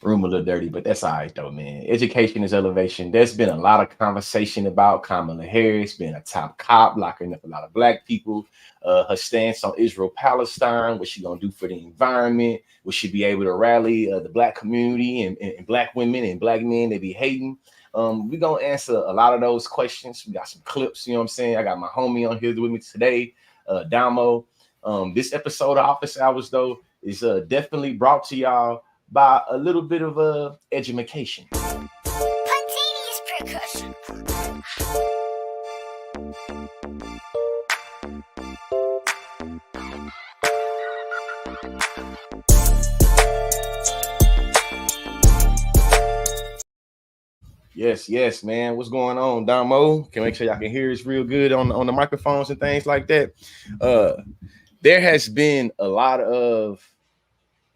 Room a little dirty, but that's all right though, man. Education is elevation. There's been a lot of conversation about Kamala Harris being a top cop, locking up a lot of black people. Her stance on Israel-Palestine, what she gonna do for the environment, will she be able to rally the black community and black women and black men that be hating? We're gonna answer a lot of those questions. We got some clips, you know what I'm saying? I got my homie on here with me today, Damo. This episode of Office Hours, though, is definitely brought to y'all by a little bit of education. Spontaneous percussion. Yes, man. What's going on, Damo? Can make sure y'all can hear us real good on the microphones and things like that. There has been a lot of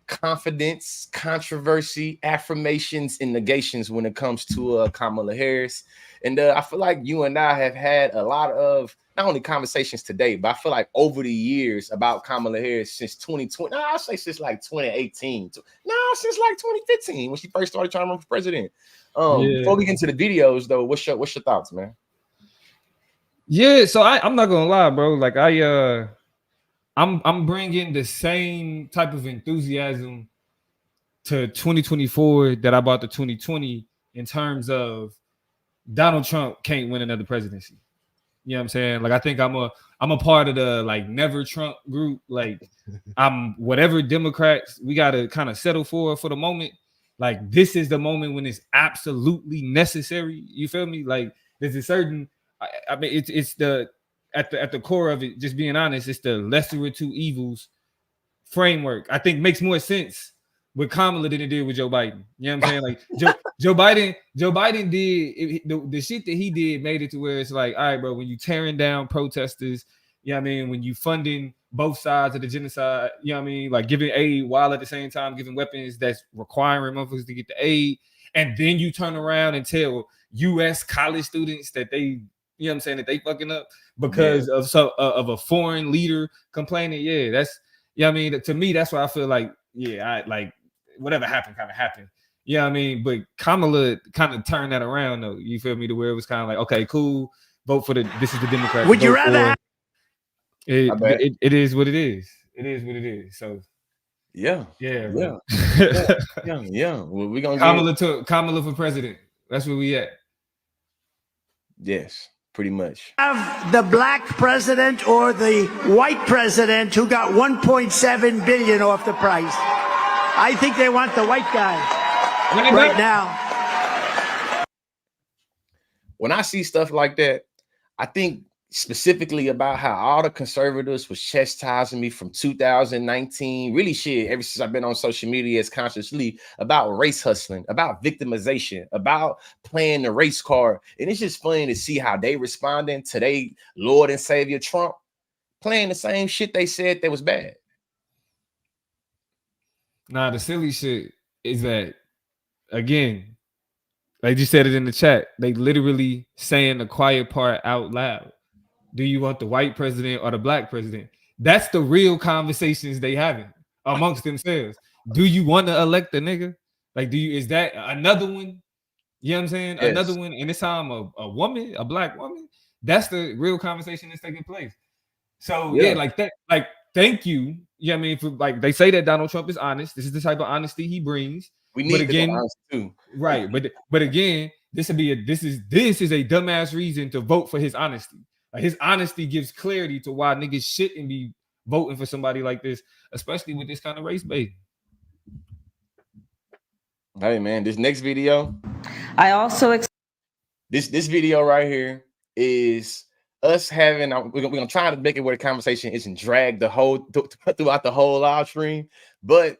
confidence, controversy, affirmations, and negations when it comes to Kamala Harris. And I feel like you and I have had a lot of not only conversations today, but I feel like over the years about Kamala Harris since 2020. I'll say since like 2018. Since like 2015 when she first started trying to run for president. Before we get into the videos, though, what's your thoughts, man? Yeah, so I'm not gonna lie, bro. Like I'm bringing the same type of enthusiasm to 2024 that I brought to 2020 in terms of Donald Trump can't win another presidency. You know what I'm saying? Like I think I'm a part of the like never Trump group. Like I'm whatever Democrats we gotta kind of settle for the moment. Like this is the moment when it's absolutely necessary. You feel me? Like there's a certain I mean it's the at the core of it, just being honest, it's the lesser of two evils framework. I think makes more sense with Kamala than it did with Joe Biden. You know what I'm saying? Like Joe Biden did the shit that he did made it to where it's like, all right, bro, when you tearing down protesters, you know what I mean? When you funding both sides of the genocide, you know what I mean? Like giving aid while at the same time giving weapons that's requiring motherfuckers to get the aid. And then you turn around and tell U.S. college students that they, you know what I'm saying, that they fucking up because of a foreign leader complaining. Yeah, that's, you know what I mean? To me, that's why I feel like, yeah, I like whatever happened kind of happened. You know what I mean? But Kamala kind of turned that around though. You feel me? To where it was kind of like, okay, cool. Vote for this is the Democrat. Would you rather it is what it is. It is what it is. So yeah. Well, We're gonna Kamala for president. That's where we at. Yes, pretty much. have the black president or the white president who got 1.7 billion off the price? I think they want the white guy right now. When I see stuff like that, I think specifically about how all the conservatives was chastising me from 2019, really shit, ever since I've been on social media as consciously about race hustling, about victimization, about playing the race card. And it's just funny to see how they responding to their Lord and Savior Trump, playing the same shit they said that was bad. Nah, the silly shit is that, again, like you said it in the chat, they literally saying the quiet part out loud. Do you want the white president or the black president? That's the real conversations they having amongst themselves. Do you want to elect the nigga? Like, is that another one? You know what I'm saying? Yes. Another one, and this time a woman, a black woman. That's the real conversation that's taking place. So yeah, like that, like thank you. You know what I mean? For, like they say that Donald Trump is honest. This is the type of honesty he brings. We need again, honesty too. Right. But again, this is a dumbass reason to vote for his honesty. Like his honesty gives clarity to why niggas shouldn't be voting for somebody like this, especially with this kind of race bait. Hey man, this next video. I also this video right here is us having. We're gonna try to make it where the conversation isn't dragged throughout the whole live stream, but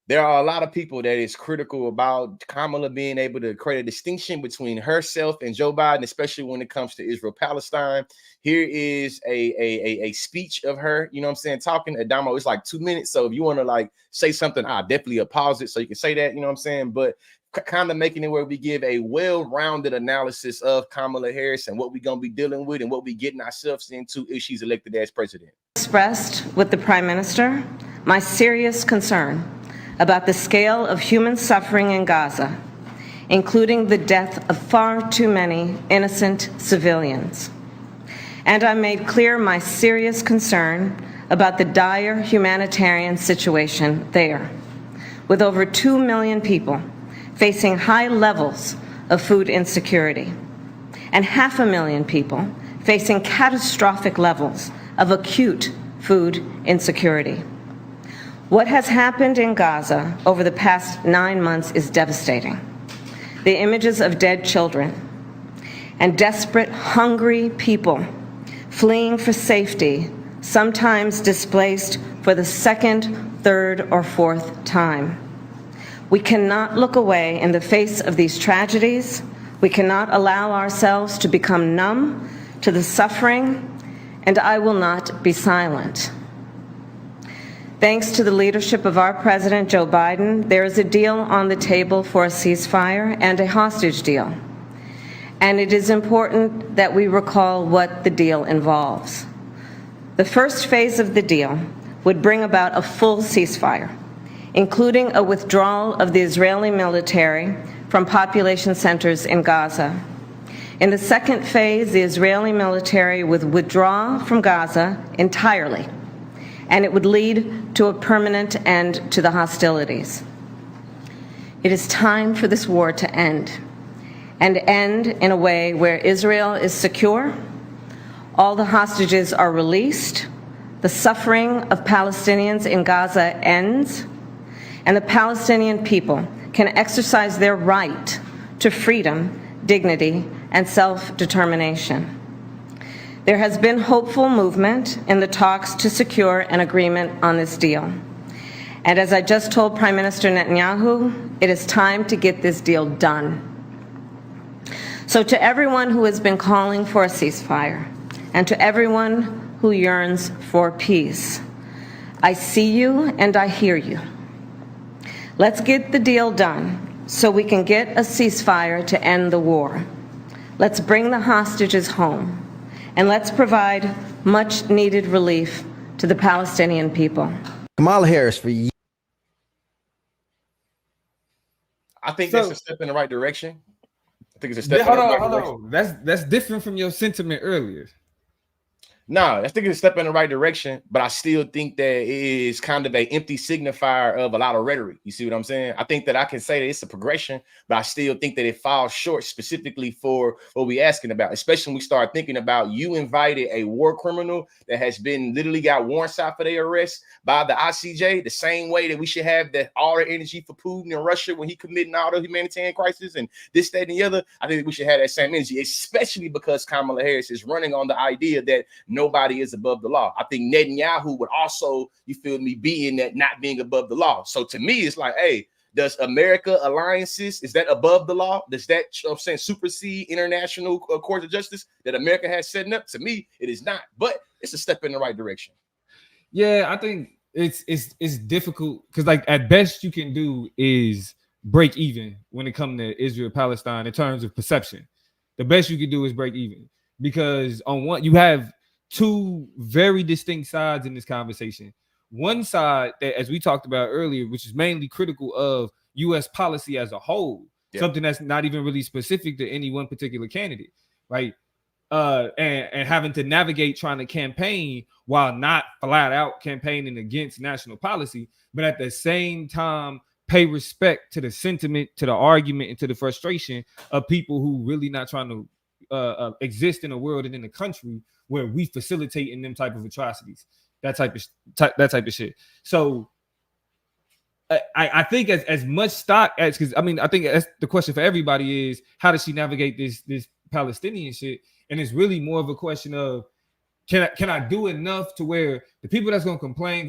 there are a lot of people that is critical about Kamala being able to create a distinction between herself and Joe Biden, especially when it comes to Israel-Palestine. Here is a speech of her, you know what I'm saying, talking. Adamo, it's like 2 minutes. So if you want to like say something, I'll definitely pause it so you can say that, you know what I'm saying? But kind of making it where we give a well-rounded analysis of Kamala Harris and what we're going to be dealing with and what we're getting ourselves into if she's elected as president. Expressed with the Prime Minister my serious concern about the scale of human suffering in Gaza, including the death of far too many innocent civilians. And I made clear my serious concern about the dire humanitarian situation there, with over 2 million people facing high levels of food insecurity, and 500,000 people facing catastrophic levels of acute food insecurity. What has happened in Gaza over the past 9 months is devastating. The images of dead children and desperate, hungry people fleeing for safety, sometimes displaced for the second, third, or fourth time. We cannot look away in the face of these tragedies. We cannot allow ourselves to become numb to the suffering, and I will not be silent. Thanks to the leadership of our President, Joe Biden, there is a deal on the table for a ceasefire and a hostage deal. And it is important that we recall what the deal involves. The first phase of the deal would bring about a full ceasefire, including a withdrawal of the Israeli military from population centers in Gaza. In the second phase, the Israeli military would withdraw from Gaza entirely, and it would lead to a permanent end to the hostilities. It is time for this war to end, and end in a way where Israel is secure, all the hostages are released, the suffering of Palestinians in Gaza ends, and the Palestinian people can exercise their right to freedom, dignity, and self-determination. There has been hopeful movement in the talks to secure an agreement on this deal. And as I just told Prime Minister Netanyahu, it is time to get this deal done. So to everyone who has been calling for a ceasefire, and to everyone who yearns for peace, I see you and I hear you. Let's get the deal done so we can get a ceasefire to end the war. Let's bring the hostages home, and let's provide much-needed relief to the Palestinian people. Kamala Harris for you. I think that's a step in the right direction. I think it's a step in the right direction. That's different from your sentiment earlier. No, I think it's a step in the right direction, but I still think that it is kind of an empty signifier of a lot of rhetoric. You see what I'm saying? I think that I can say that it's a progression, but I still think that it falls short specifically for what we're asking about, especially when we start thinking about you invited a war criminal that has been literally got warrants out for their arrest by the ICJ, the same way that we should have that all the energy for Putin and Russia when he committing all the humanitarian crisis and this, that, and the other. I think we should have that same energy, especially because Kamala Harris is running on the idea that nobody is above the law. I think Netanyahu would also, you feel me, be in that not being above the law. So to me, it's like, hey, does America alliances, is that above the law? Does that, you know what I'm saying, supersede international courts of justice that America has set up? To me, it is not, but it's a step in the right direction. Yeah, I think it's difficult because, like, at best you can do is break even when it comes to Israel-Palestine in terms of perception. The best you can do is break even, because on one, you have two very distinct sides in this conversation. One side that, as we talked about earlier, which is mainly critical of U.S. policy as a whole, something that's not even really specific to any one particular candidate, right? And having to navigate trying to campaign while not flat out campaigning against national policy, but at the same time pay respect to the sentiment, to the argument, and to the frustration of people who really not trying to exist in a world and in a country where we facilitate in them type of atrocities, that type of shit. So I think as much stock as, because I mean, I think that's the question for everybody is, how does she navigate this Palestinian shit? And it's really more of a question of, can I do enough to where the people that's gonna complain,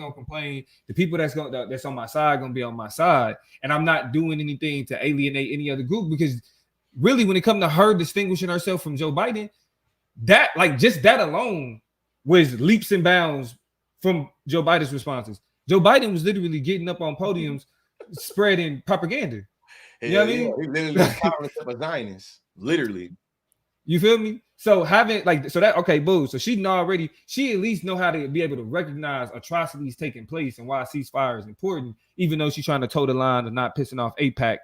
the people that's on my side gonna be on my side, and I'm not doing anything to alienate any other group. Because really, when it comes to her distinguishing herself from Joe Biden, that, like, just that alone was leaps and bounds from Joe Biden's responses. Joe Biden was literally getting up on podiums spreading propaganda. You know what I mean? He literally calling himself a Zionist, literally. You feel me? So having like so that okay, boo. So she at least know how to be able to recognize atrocities taking place and why a ceasefire is important, even though she's trying to toe the line of not pissing off APAC.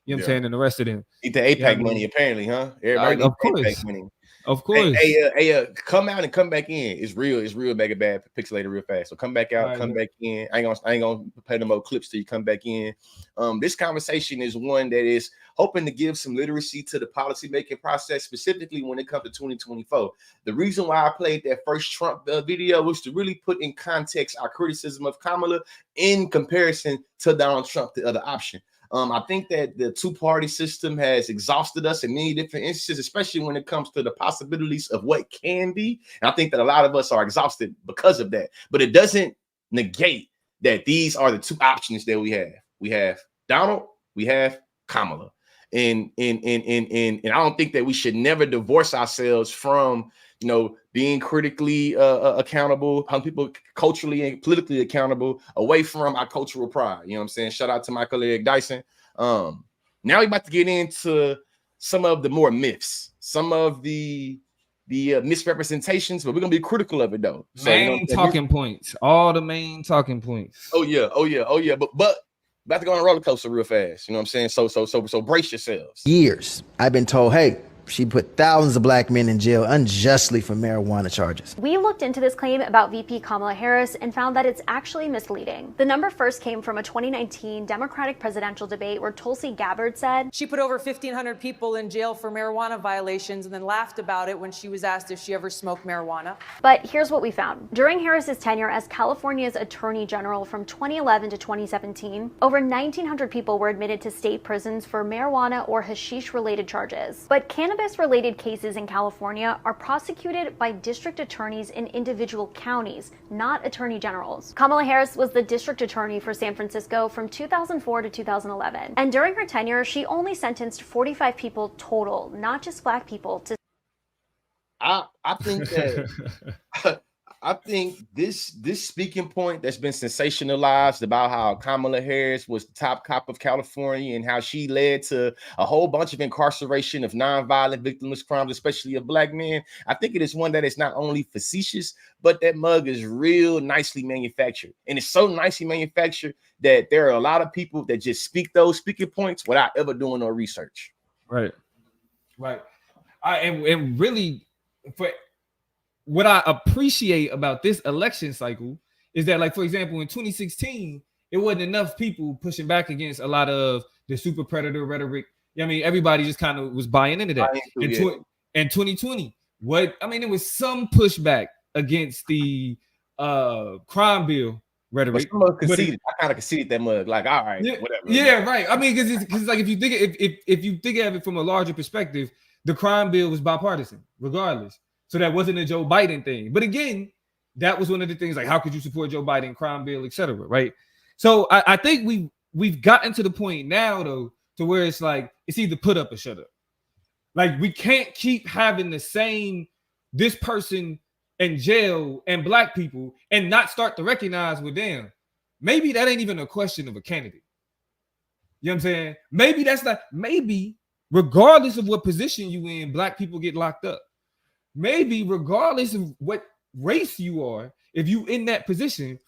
You know what I'm saying, and the rest of them. Eat the APAC money, apparently, huh? Everybody of needs course. APAC money. Of course. Hey, come out and come back in. It's real mega bad, pixelated real fast. So come back out, come back in. I ain't gonna play no more clips till you come back in. This conversation is one that is hoping to give some literacy to the policy making process, specifically when it comes to 2024. The reason why I played that first Trump video was to really put in context our criticism of Kamala in comparison to Donald Trump, the other option. I think that the two-party system has exhausted us in many different instances, especially when it comes to the possibilities of what can be. And I think that a lot of us are exhausted because of that. But it doesn't negate that these are the two options that we have. We have Donald, we have Kamala. And I don't think that we should never divorce ourselves from, you know, being critically accountable, how people culturally and politically accountable away from our cultural pride. You know what I'm saying? Shout out to my colleague Dyson. Now we're about to get into some of the more myths, some of the misrepresentations, but we're gonna be critical of it though. So, main talking points, all the main talking points. Oh yeah. But about to go on a roller coaster real fast. You know what I'm saying? So brace yourselves. Years I've been told, hey, she put thousands of black men in jail unjustly for marijuana charges. We looked into this claim about VP Kamala Harris and found that it's actually misleading. The number first came from a 2019 Democratic presidential debate where Tulsi Gabbard said she put over 1,500 people in jail for marijuana violations and then laughed about it when she was asked if she ever smoked marijuana. But here's what we found. During Harris's tenure as California's Attorney General from 2011 to 2017, over 1,900 people were admitted to state prisons for marijuana or hashish-related charges. But cannabis-related cases in California are prosecuted by district attorneys in individual counties, not attorney generals. Kamala Harris was the district attorney for San Francisco from 2004 to 2011. And during her tenure, she only sentenced 45 people total, not just black people, to I think that I think this speaking point that's been sensationalized about how Kamala Harris was the top cop of California and how she led to a whole bunch of incarceration of nonviolent victimless crimes, especially of black men. I think it is one that is not only facetious, but that mug is real nicely manufactured. And it's so nicely manufactured that there are a lot of people that just speak those speaking points without ever doing no research. Right. And really, for what I appreciate about this election cycle is that, like, for example, in 2016, it wasn't enough people pushing back against a lot of the super predator rhetoric. I mean, everybody just kind of was buying into that. In 2020, it was some pushback against the crime bill rhetoric. I kind of conceded that mug. Like, all right, whatever. Yeah, right. I mean, because like if you think of it from a larger perspective, the crime bill was bipartisan, regardless. So that wasn't a Joe Biden thing. But again, that was one of the things, like, how could you support Joe Biden, crime bill, etc. Right? So I think we've gotten to the point now, though, to where it's like it's either put up or shut up. Like, we can't keep having the same this person in jail and black people and not start to recognize with them. Maybe that ain't even a question of a candidate. You know what I'm saying? Maybe that's not, maybe regardless of what position you in, black people get locked up. Maybe regardless of what race you are, if you in that position,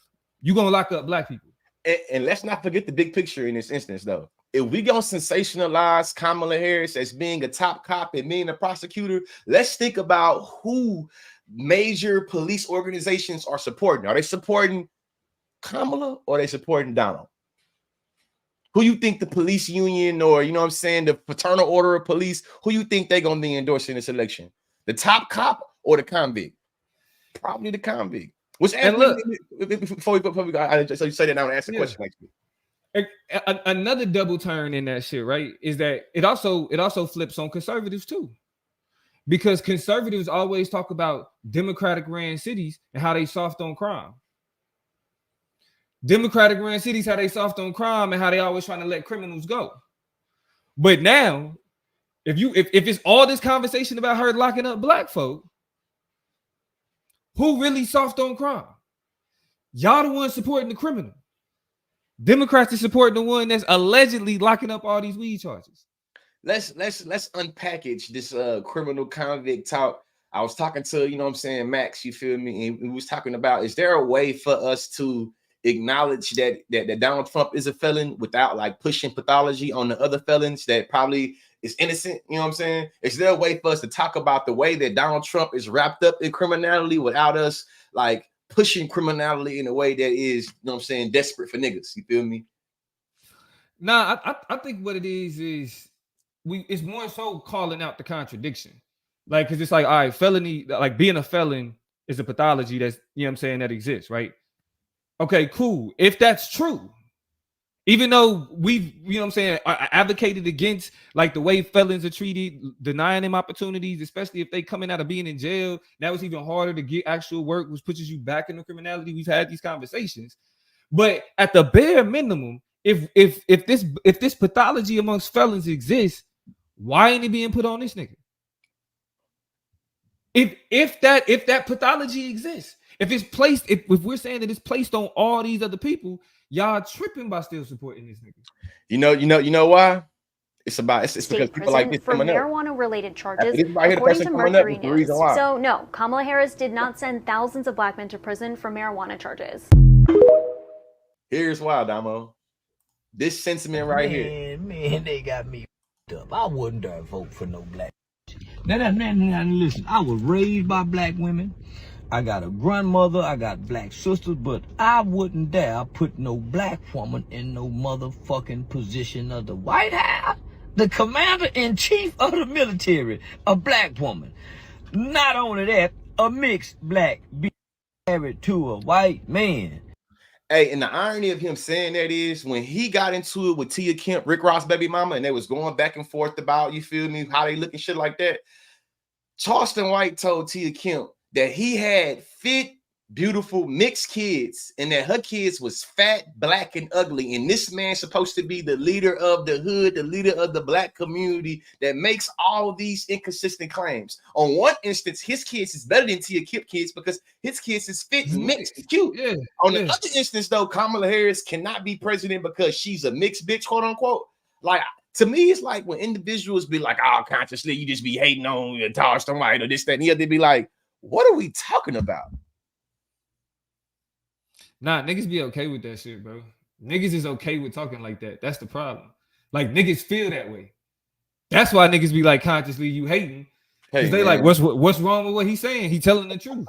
you're gonna lock up black people. And let's not forget the big picture in this instance, though. If we gonna sensationalize Kamala Harris as being a top cop and being a prosecutor, let's think about who major police organizations are supporting. Are they supporting Kamala or are they supporting Donald? Who you think the police union, or, you know what I'm saying, the fraternal order of police, who you think they're gonna be endorsing this election? The top cop or the convict? Probably the convict. Which, and look, before we go, so you say that now and ask the question next week. Another double turn in that shit, right, is that it also flips on conservatives too, because conservatives always talk about Democratic ran cities and how they soft on crime. Democratic ran cities, how they soft on crime and how they always trying to let criminals go. But now, if it's all this conversation about her locking up black folk, who really soft on crime? Y'all the ones supporting the criminal. Democrats are supporting the one that's allegedly locking up all these weed charges. let's unpackage this criminal convict talk. I was talking to, you know what I'm saying, Max, you feel me? And we was talking about, is there a way for us to acknowledge that Donald Trump is a felon without like pushing pathology on the other felons that probably is innocent? You know what I'm saying? Is there a way for us to talk about the way that Donald Trump is wrapped up in criminality without us like pushing criminality in a way that is, you know what I'm saying, desperate for niggas? You feel me? Nah, I think what it is it's more so calling out the contradiction. Like, because it's like, all right, felony, like being a felon is a pathology that's, you know what I'm saying, that exists, right? Okay, cool. If that's true, even though we've, you know what I'm saying, advocated against like the way felons are treated, denying them opportunities, especially if they coming out of being in jail, that was even harder to get actual work, which pushes you back into criminality. We've had these conversations. But at the bare minimum, if this pathology amongst felons exists, why ain't it being put on this nigga? If that pathology exists, if it's placed, if we're saying that it's placed on all these other people, y'all tripping by still supporting this nigga. You know why? It's because people like this for marijuana-related charges, according to Mercury News. So no, Kamala Harris did not send thousands of black men to prison for marijuana charges. Here's why, Damo. This sentiment right here. Man, they got me up. I wouldn't dare vote for no black. Now, listen, I was raised by black women. I got a grandmother, I got black sisters, but I wouldn't dare put no black woman in no motherfucking position of the White House. The commander-in-chief of the military, a black woman. Not only that, a mixed black be married to a white man. Hey, and the irony of him saying that is when he got into it with Tia Kemp, Rick Ross' baby mama, and they was going back and forth about, you feel me, how they look and shit like that. Charleston White told Tia Kemp that he had fit, beautiful, mixed kids, and that her kids was fat, black, and ugly. And this man's supposed to be the leader of the hood, the leader of the black community that makes all these inconsistent claims. On one instance, his kids is better than Tia Kemp kids because his kids is fit, mixed, and cute. Yeah, on the other instance, though, Kamala Harris cannot be president because she's a mixed bitch, quote unquote. Like, to me, it's like when individuals be like, oh, consciously, you just be hating on Charleston White or this, that, and the other. They be like, what are we talking about? Nah, niggas be okay with that shit, bro. Niggas is okay with talking like that. That's the problem. Like, niggas feel that way. That's why niggas be like, consciously, you hating. Because they like, what's wrong with what he's saying? He telling the truth.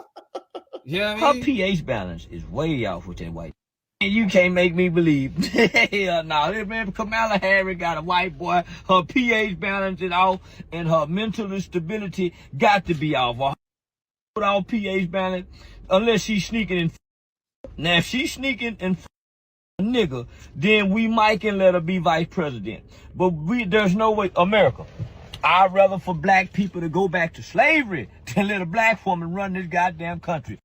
Yeah, you know I mean? Her pH balance is way off with that white. And you can't make me believe. Hell no. Man, Kamala Harris got a white boy. Her pH balance is off, and her mental stability got to be off. Without pH balance, unless she's sneaking in. Now, if she's sneaking and a nigga, then we might can let her be vice president. But there's no way. America, I'd rather for black people to go back to slavery than let a black woman run this goddamn country.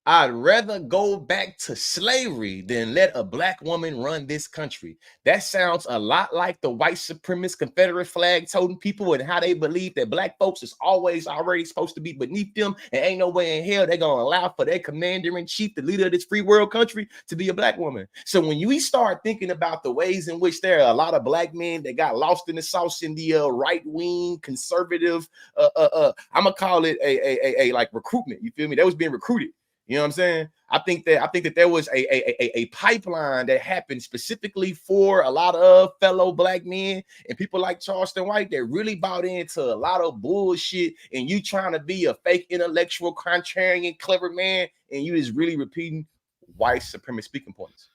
I'd rather go back to slavery than let a black woman run this country. That sounds a lot like the white supremacist Confederate flag toting people and how they believe that black folks is always already supposed to be beneath them and ain't no way in hell they're going to allow for their commander-in-chief, the leader of this free world country, to be a black woman. So when we start thinking about the ways in which there are a lot of black men that got lost in the sauce in the right-wing conservative, I'm going to call it a like recruitment. You feel me? That was being recruited. You know what I'm saying? I think that there was a pipeline that happened specifically for a lot of fellow black men and people like Charleston White that really bought into a lot of bullshit, and you trying to be a fake intellectual, contrarian, clever man, and you just really repeating white supremacist speaking points.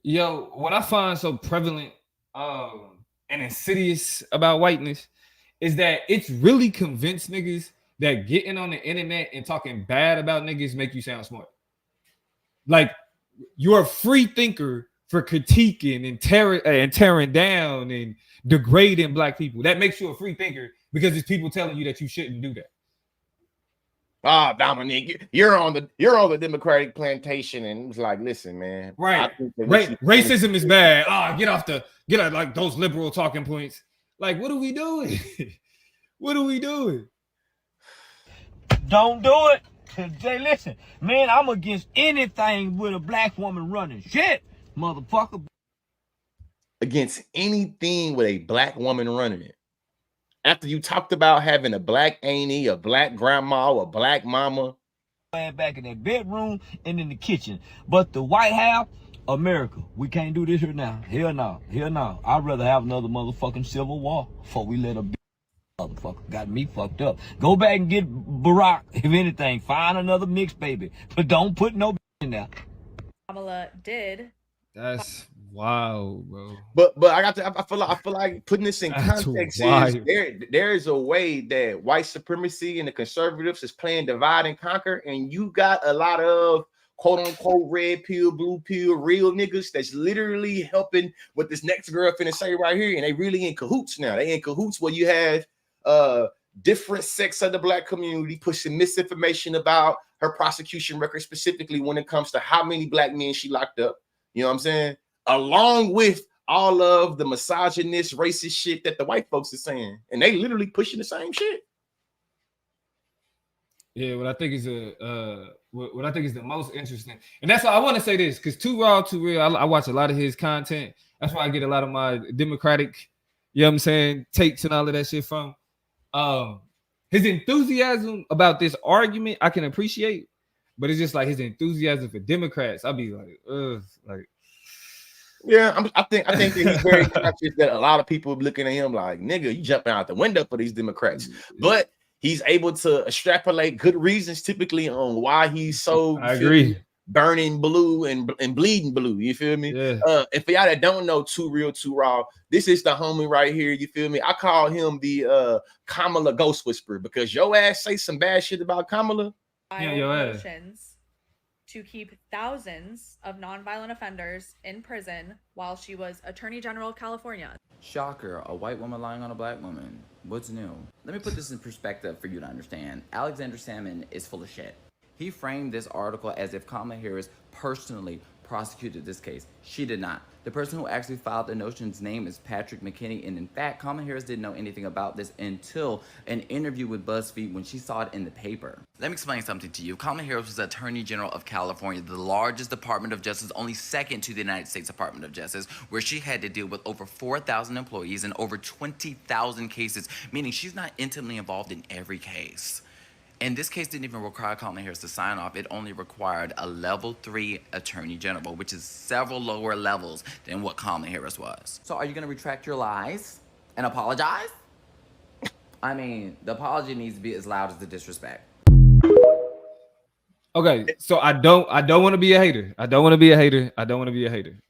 Yo, what I find so prevalent and insidious about whiteness is that it's really convinced niggas that getting on the internet and talking bad about niggas make you sound smart. Like, you're a free thinker for critiquing and tearing down and degrading black people. That makes you a free thinker because it's people telling you that you shouldn't do that. Ah, Dominic, you're on the Democratic plantation, and it's like, listen, man. Right. Racism is bad. Get out like those liberal talking points. Like, what are we doing? What are we doing? Don't do it. Hey, listen, man, I'm against anything with a black woman running shit, motherfucker. against anything with a black woman running it. After you talked about having a black auntie, a black grandma, a black mama. Back in that bedroom and in the kitchen. But the White House, America, we can't do this here now. Hell no. Hell no. I'd rather have another motherfucking civil war before we let a motherfucker got me fucked up. Go back and get Barack, if anything. Find another mixed baby. But don't put no in there. Kamala did. That's wild, bro. But I feel like putting this in context is there is a way that white supremacy and the conservatives is playing divide and conquer, and you got a lot of quote unquote red pill, blue pill, real niggas that's literally helping what this next girl finna say right here, and they really in cahoots now. They in cahoots where you have different sects of the black community pushing misinformation about her prosecution record, specifically when it comes to how many black men she locked up. You know what I'm saying? Along with all of the misogynist, racist shit that the white folks are saying, and they literally pushing the same shit. Yeah, what I think is what I think is the most interesting, and that's why I want to say this, because Too Raw, Too Real, I watch a lot of his content. That's why I get a lot of my Democratic, you know what I'm saying, takes and all of that shit from. His enthusiasm about this argument I can appreciate, but it's just like his enthusiasm for Democrats. I'll be like, like. Yeah, I think that he's very conscious that a lot of people looking at him like, nigga, you jumping out the window for these Democrats. But he's able to extrapolate good reasons typically on why he's so burning blue and bleeding blue. You feel me? Yeah. And for y'all that don't know Too Real, Too Raw, this is the homie right here. You feel me? I call him the Kamala Ghost Whisperer, because your ass say some bad shit about Kamala. Yeah, your ass. To keep thousands of nonviolent offenders in prison while she was Attorney General of California. Shocker, a white woman lying on a black woman. What's new? Let me put this in perspective for you to understand. Alexander Salmon is full of shit. He framed this article as if Kamala Harris personally prosecuted this case. She did not. The person who actually filed the notion's name is Patrick McKinney, and in fact, Kamala Harris didn't know anything about this until an interview with BuzzFeed when she saw it in the paper. Let me explain something to you. Kamala Harris was Attorney General of California, the largest Department of Justice, only second to the United States Department of Justice, where she had to deal with over 4,000 employees and over 20,000 cases, meaning she's not intimately involved in every case. And this case didn't even require Kamala Harris to sign off. It only required a level 3 attorney general, which is several lower levels than what Kamala Harris was. So are you going to retract your lies and apologize? I mean, the apology needs to be as loud as the disrespect. Okay, so I don't want to be a hater. I don't want to be a hater,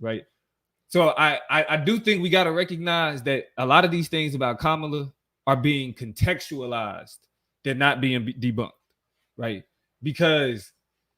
right? So I do think we got to recognize that a lot of these things about Kamala are being contextualized. They're not being debunked, right? Because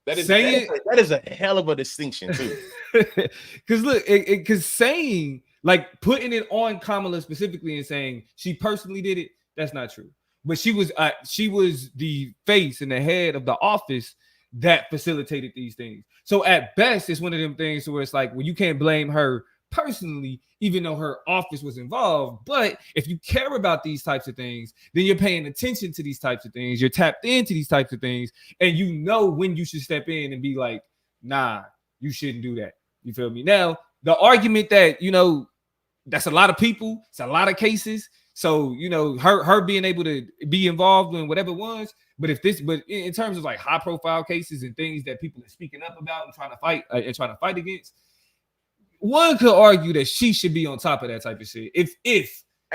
that is a hell of a distinction too. Because look, because saying, like, putting it on Kamala specifically and saying she personally did it, that's not true. But she was the face and the head of the office that facilitated these things. So at best, it's one of them things where it's like, well, you can't blame her personally, even though her office was involved. But if you care about these types of things, then you're paying attention to these types of things. You're tapped into these types of things, and you know when you should step in and be like, nah, you shouldn't do that. You feel me? Now, the argument that, you know, that's a lot of people, it's a lot of cases. So, you know, her being able to be involved in whatever it was, but in terms of like high profile cases and things that people are speaking up about and trying to fight against, one could argue that she should be on top of that type of shit. If she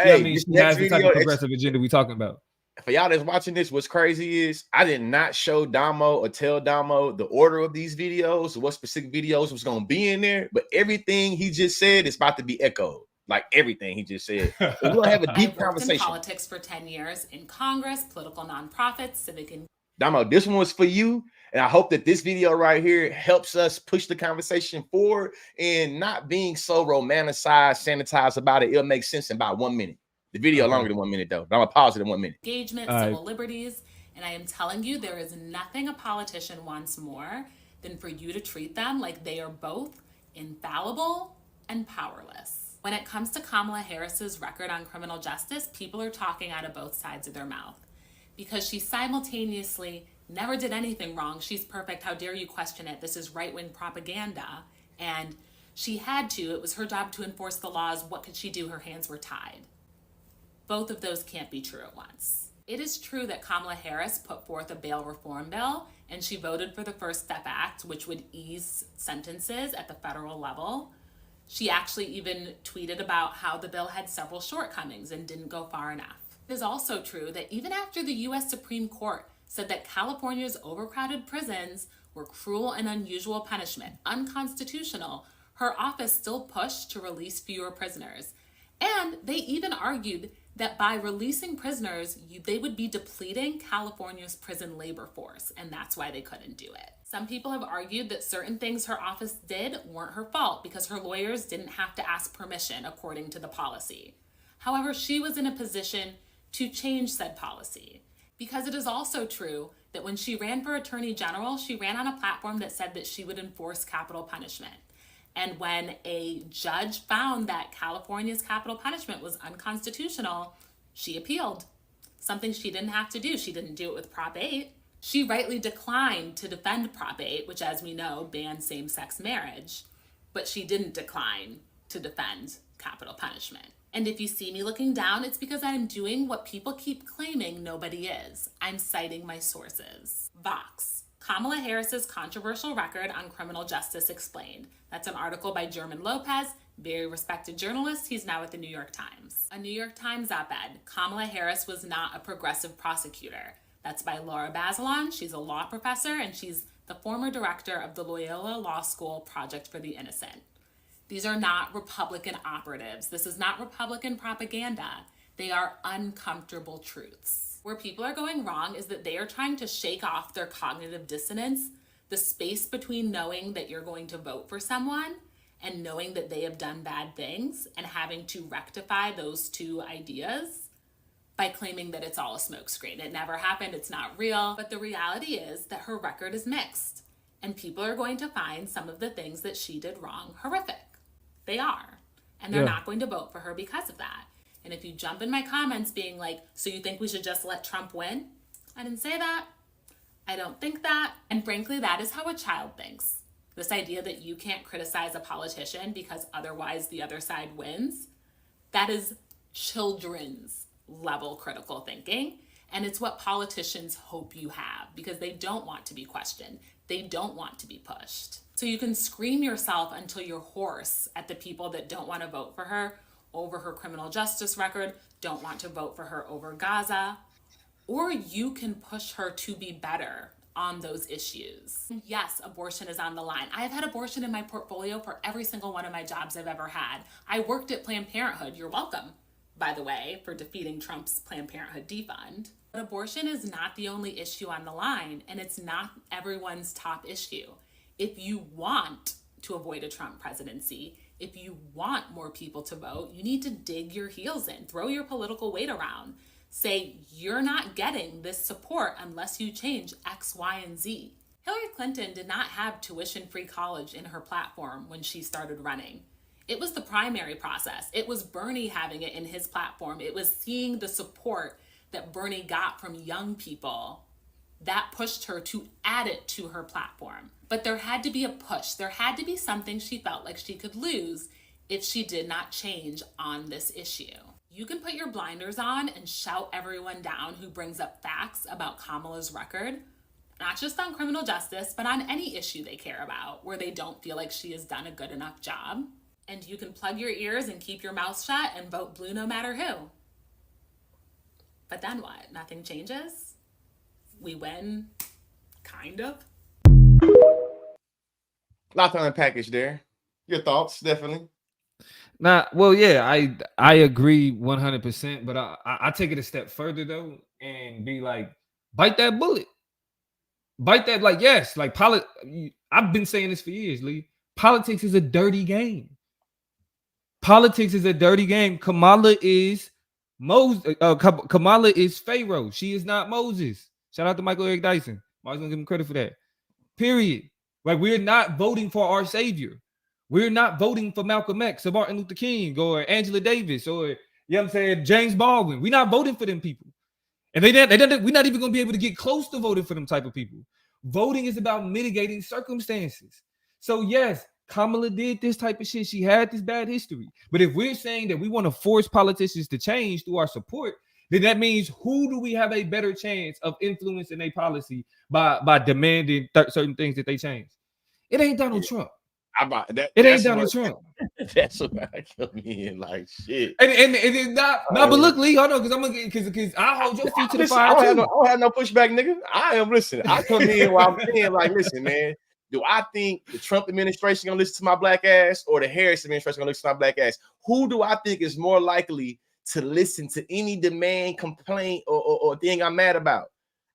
has the type of progressive agenda we talking about. For y'all that's watching this, what's crazy is I did not show Damo or tell Damo the order of these videos, what specific videos was going to be in there, but everything he just said is about to be echoed. Like everything he just said. So we're going to have a deep conversation. In politics for 10 years, in Congress, political nonprofits, civic and Damo, this one was for you. And I hope that this video right here helps us push the conversation forward and not being so romanticized, sanitized about it. It'll make sense in about 1 minute. The video longer than 1 minute, though. But I'm going to pause it in 1 minute. Engagement, civil liberties. And I am telling you, there is nothing a politician wants more than for you to treat them like they are both infallible and powerless. When it comes to Kamala Harris's record on criminal justice, people are talking out of both sides of their mouth. Because she simultaneously never did anything wrong. She's perfect. How dare you question it? This is right-wing propaganda. And She had to. It was her job to enforce the laws. What could she do? Her hands were tied. Both of those can't be true at once. It is true that Kamala Harris put forth a bail reform bill, and she voted for the First Step Act, which would ease sentences at the federal level. She actually even tweeted about how the bill had several shortcomings and didn't go far enough. It is also true that even after the U.S. Supreme Court said that California's overcrowded prisons were cruel and unusual punishment, unconstitutional, her office still pushed to release fewer prisoners. And they even argued that by releasing prisoners, they would be depleting California's prison labor force, and that's why they couldn't do it. Some people have argued that certain things her office did weren't her fault because her lawyers didn't have to ask permission according to the policy. However, she was in a position to change said policy, because it is also true that when she ran for Attorney General, she ran on a platform that said that she would enforce capital punishment. And when a judge found that California's capital punishment was unconstitutional, she appealed. Something she didn't have to do. She didn't do it with Prop 8. She rightly declined to defend Prop 8, which, as we know, bans same-sex marriage. But she didn't decline to defend capital punishment. And if you see me looking down, it's because I'm doing what people keep claiming nobody is. I'm citing my sources. Vox. Kamala Harris's controversial record on criminal justice explained. That's an article by German Lopez, very respected journalist. He's now at the New York Times. A New York Times op-ed, Kamala Harris was not a progressive prosecutor. That's by Laura Bazelon. She's a law professor, and she's the former director of the Loyola Law School Project for the Innocent. These are not Republican operatives. This is not Republican propaganda. They are uncomfortable truths. Where people are going wrong is that they are trying to shake off their cognitive dissonance, the space between knowing that you're going to vote for someone and knowing that they have done bad things and having to rectify those two ideas by claiming that it's all a smokescreen. It never happened, it's not real. But the reality is that her record is mixed, and people are going to find some of the things that she did wrong horrific. They are. And they're not going to vote for her because of that. And if you jump in my comments being like, so you think we should just let Trump win? I didn't say that. I don't think that. And frankly, that is how a child thinks. This idea that you can't criticize a politician because otherwise the other side wins, that is children's level critical thinking. And it's what politicians hope you have because they don't want to be questioned. They don't want to be pushed. So you can scream yourself until you're hoarse at the people that don't want to vote for her over her criminal justice record, don't want to vote for her over Gaza, or you can push her to be better on those issues. Yes, abortion is on the line. I have had abortion in my portfolio for every single one of my jobs I've ever had. I worked at Planned Parenthood. You're welcome, by the way, for defeating Trump's Planned Parenthood defund. But abortion is not the only issue on the line, and it's not everyone's top issue. If you want to avoid a Trump presidency, if you want more people to vote, you need to dig your heels in, throw your political weight around. Say, you're not getting this support unless you change X, Y, and Z. Hillary Clinton did not have tuition-free college in her platform when she started running. It was the primary process. It was Bernie having it in his platform. It was seeing the support that Bernie got from young people that pushed her to add it to her platform. But there had to be a push. There had to be something she felt like she could lose if she did not change on this issue. You can put your blinders on and shout everyone down who brings up facts about Kamala's record, not just on criminal justice, but on any issue they care about where they don't feel like she has done a good enough job. And you can plug your ears and keep your mouth shut and vote blue no matter who. But then what? Nothing changes? We win, kind of. Lot to unpackage there. Your thoughts, definitely. Well, yeah, I agree 100%, but I take it a step further though and be like, bite that bullet. Bite that, like, yes, like I've been saying this for years, Lee. Politics is a dirty game. Politics is a dirty game. Kamala is Kamala is Pharaoh. She is not Moses. Shout out to Michael Eric Dyson. I was gonna give him credit for that. Period. Like, we're not voting for our savior. We're not voting for Malcolm X or Martin Luther King or Angela Davis or, you know what I'm saying, James Baldwin. We're not voting for them people. And we're not even gonna be able to get close to voting for them type of people. Voting is about mitigating circumstances. So yes, Kamala did this type of shit. She had this bad history. But if we're saying that we want to force politicians to change through our support, then that means who do we have a better chance of influencing a policy by demanding certain things that they change? It ain't Donald Trump. It ain't Donald Trump. That's what I come in like shit. And it's not. No, but look, Lee, hold on, because I'm gonna because I hold your feet to the fire. I don't have no pushback, nigga. I am listening. I come in while I'm saying like, listen, man. Do I think the Trump administration gonna listen to my black ass or the Harris administration gonna listen to my black ass? Who do I think is more likely to listen to any demand, complaint, or thing I'm mad about?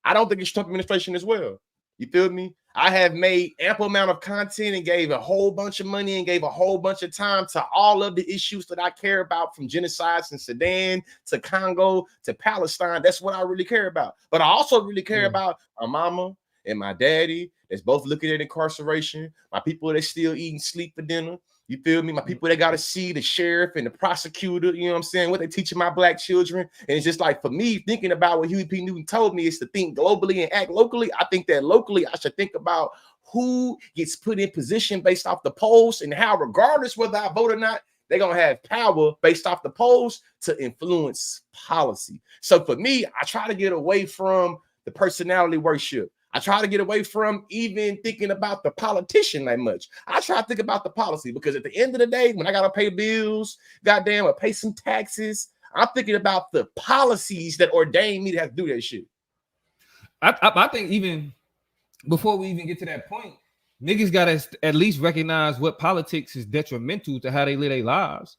I don't think it's Trump administration as well. You feel me? I have made ample amount of content and gave a whole bunch of money and gave a whole bunch of time to all of the issues that I care about, from genocides in Sudan to Congo to Palestine. That's what I really care about. But I also really care about my mama and my daddy that's both looking at incarceration, my people that's still eating sleep for dinner. You feel me? My people that got to see the sheriff and the prosecutor, you know what I'm saying? What they teaching my black children. And it's just like, for me, thinking about what Huey P. Newton told me is to think globally and act locally. I think that locally, I should think about who gets put in position based off the polls and how, regardless whether I vote or not, they're going to have power based off the polls to influence policy. So for me, I try to get away from the personality worship. I try to get away from even thinking about the politician that much. I try to think about the policy, because at the end of the day, when I got to pay bills, goddamn, I pay some taxes, I'm thinking about the policies that ordain me to have to do that shit. I think even before we even get to that point, niggas got to at least recognize what politics is detrimental to how they live their lives.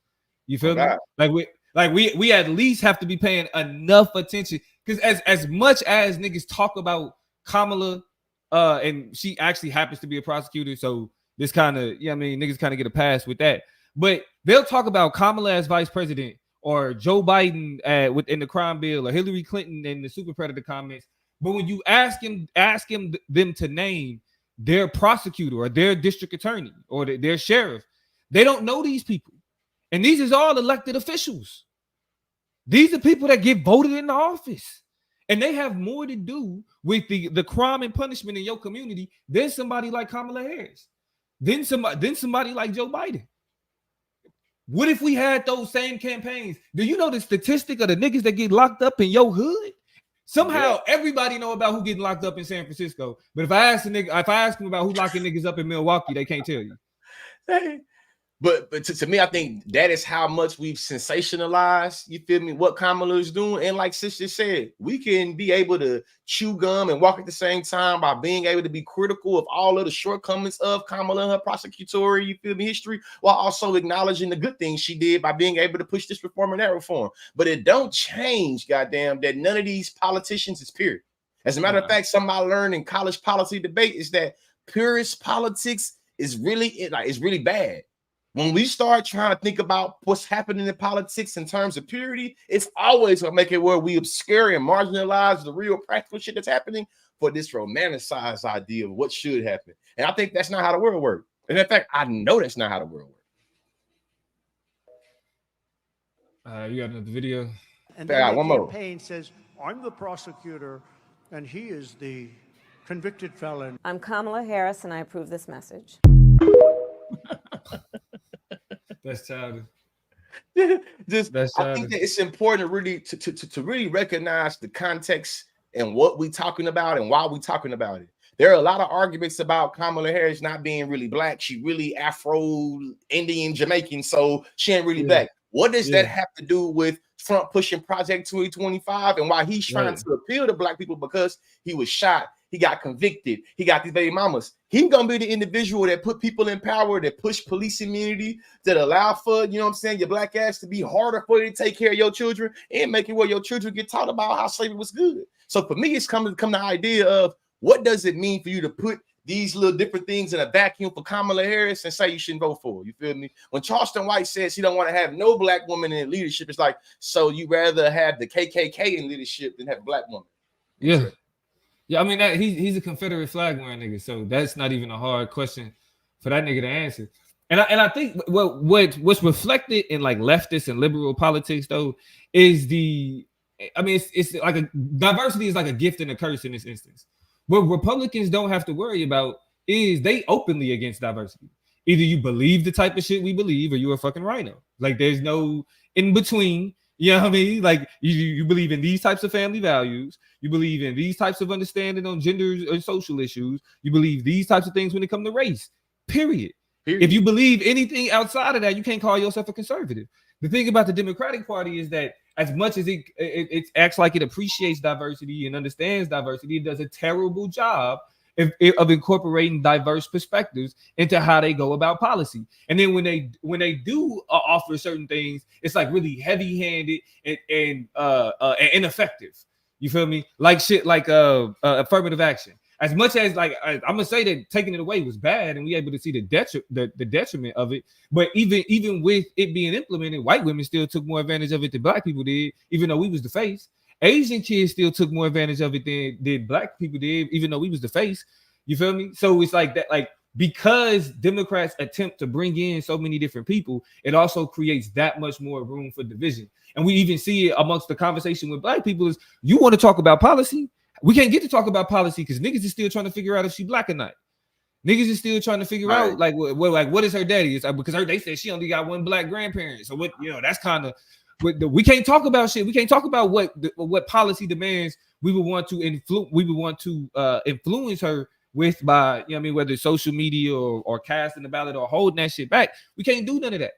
You feel me? Like we at least have to be paying enough attention, because as much as niggas talk about Kamala, and she actually happens to be a prosecutor, so this kind of, I mean, niggas kind of get a pass with that. But they'll talk about Kamala as vice president, or Joe Biden within the crime bill, or Hillary Clinton in the super predator comments. But when you ask them to name their prosecutor or their district attorney or their sheriff, they don't know these people. And these is all elected officials. These are people that get voted into office. And they have more to do with the crime and punishment in your community than somebody like Kamala Harris, than somebody like Joe Biden. What if we had those same campaigns? Do you know the statistic of the niggas that get locked up in your hood? Somehow everybody know about who getting locked up in San Francisco. But if I ask them about who locking niggas up in Milwaukee, they can't tell you. But to me, I think that is how much we've sensationalized, you feel me, what Kamala is doing. And like Sis just said, we can be able to chew gum and walk at the same time by being able to be critical of all of the shortcomings of Kamala and her prosecutory, you feel me, history, while also acknowledging the good things she did by being able to push this reform and that reform. But it don't change, goddamn, that none of these politicians is pure. As a matter of fact, something I learned in college policy debate is that purist politics is really bad. When we start trying to think about what's happening in politics in terms of purity, it's always going to make it where we obscure and marginalize the real practical shit that's happening for this romanticized idea of what should happen. And I think that's not how the world works. And in fact, I know that's not how the world works. You got another video? And then the campaign says, I'm the prosecutor, and he is the convicted felon. I'm Kamala Harris, and I approve this message. That's childish. I think that it's important really to really recognize the context and what we're talking about and why we're talking about it. There are a lot of arguments about Kamala Harris not being really black. She really Afro, Indian, Jamaican, so she ain't really black. What does that have to do with Trump pushing Project 2025 and why he's trying to appeal to black people? Because he was shot, he got convicted, he got these baby mamas. He's gonna be the individual that put people in power, that push police immunity, that allow for, you know what I'm saying, your black ass to be harder for you to take care of your children and make it where your children get taught about how slavery was good. So for me, it's come the idea of what does it mean for you to put these little different things in a vacuum for Kamala Harris and say you shouldn't vote for her. You feel me? When Charleston White says he don't want to have no black woman in leadership, it's like, so you rather have the KKK in leadership than have a black woman. Yeah. Yeah, I mean, he's a Confederate flag wearing nigga, so that's not even a hard question for that nigga to answer. And I think what's reflected in like leftist and liberal politics though is it's like a diversity is like a gift and a curse in this instance. What Republicans don't have to worry about is they openly against diversity. Either you believe the type of shit we believe, or you're a fucking rhino. Like there's no in between. You know what I mean? Like you believe in these types of family values. You believe in these types of understanding on gender and social issues. You believe these types of things when it comes to race. Period. If you believe anything outside of that, you can't call yourself a conservative. The thing about the Democratic Party is that as much as it acts like it appreciates diversity and understands diversity, it does a terrible job of incorporating diverse perspectives into how they go about policy. And then when they do offer certain things, it's like really heavy-handed and ineffective. You feel me? Like shit like affirmative action. As much as like I'm gonna say that taking it away was bad, and we able to see the detriment of it. But even with it being implemented, white women still took more advantage of it than black people did, even though we was the face. Asian kids still took more advantage of it than black people did, even though we was the face. You feel me? So it's like that, like because Democrats attempt to bring in so many different people, it also creates that much more room for division. And we even see it amongst the conversation with black people is you want to talk about policy. We can't get to talk about policy because niggas is still trying to figure out if she black or not. Niggas is still trying to figure out like what is her daddy? It's like, because they said she only got one black grandparent. So what, you know, that's kind of we can't talk about shit. We can't talk about what policy demands we would want to influence her with by, you know what I mean, whether it's social media or casting the ballot or holding that shit back. We can't do none of that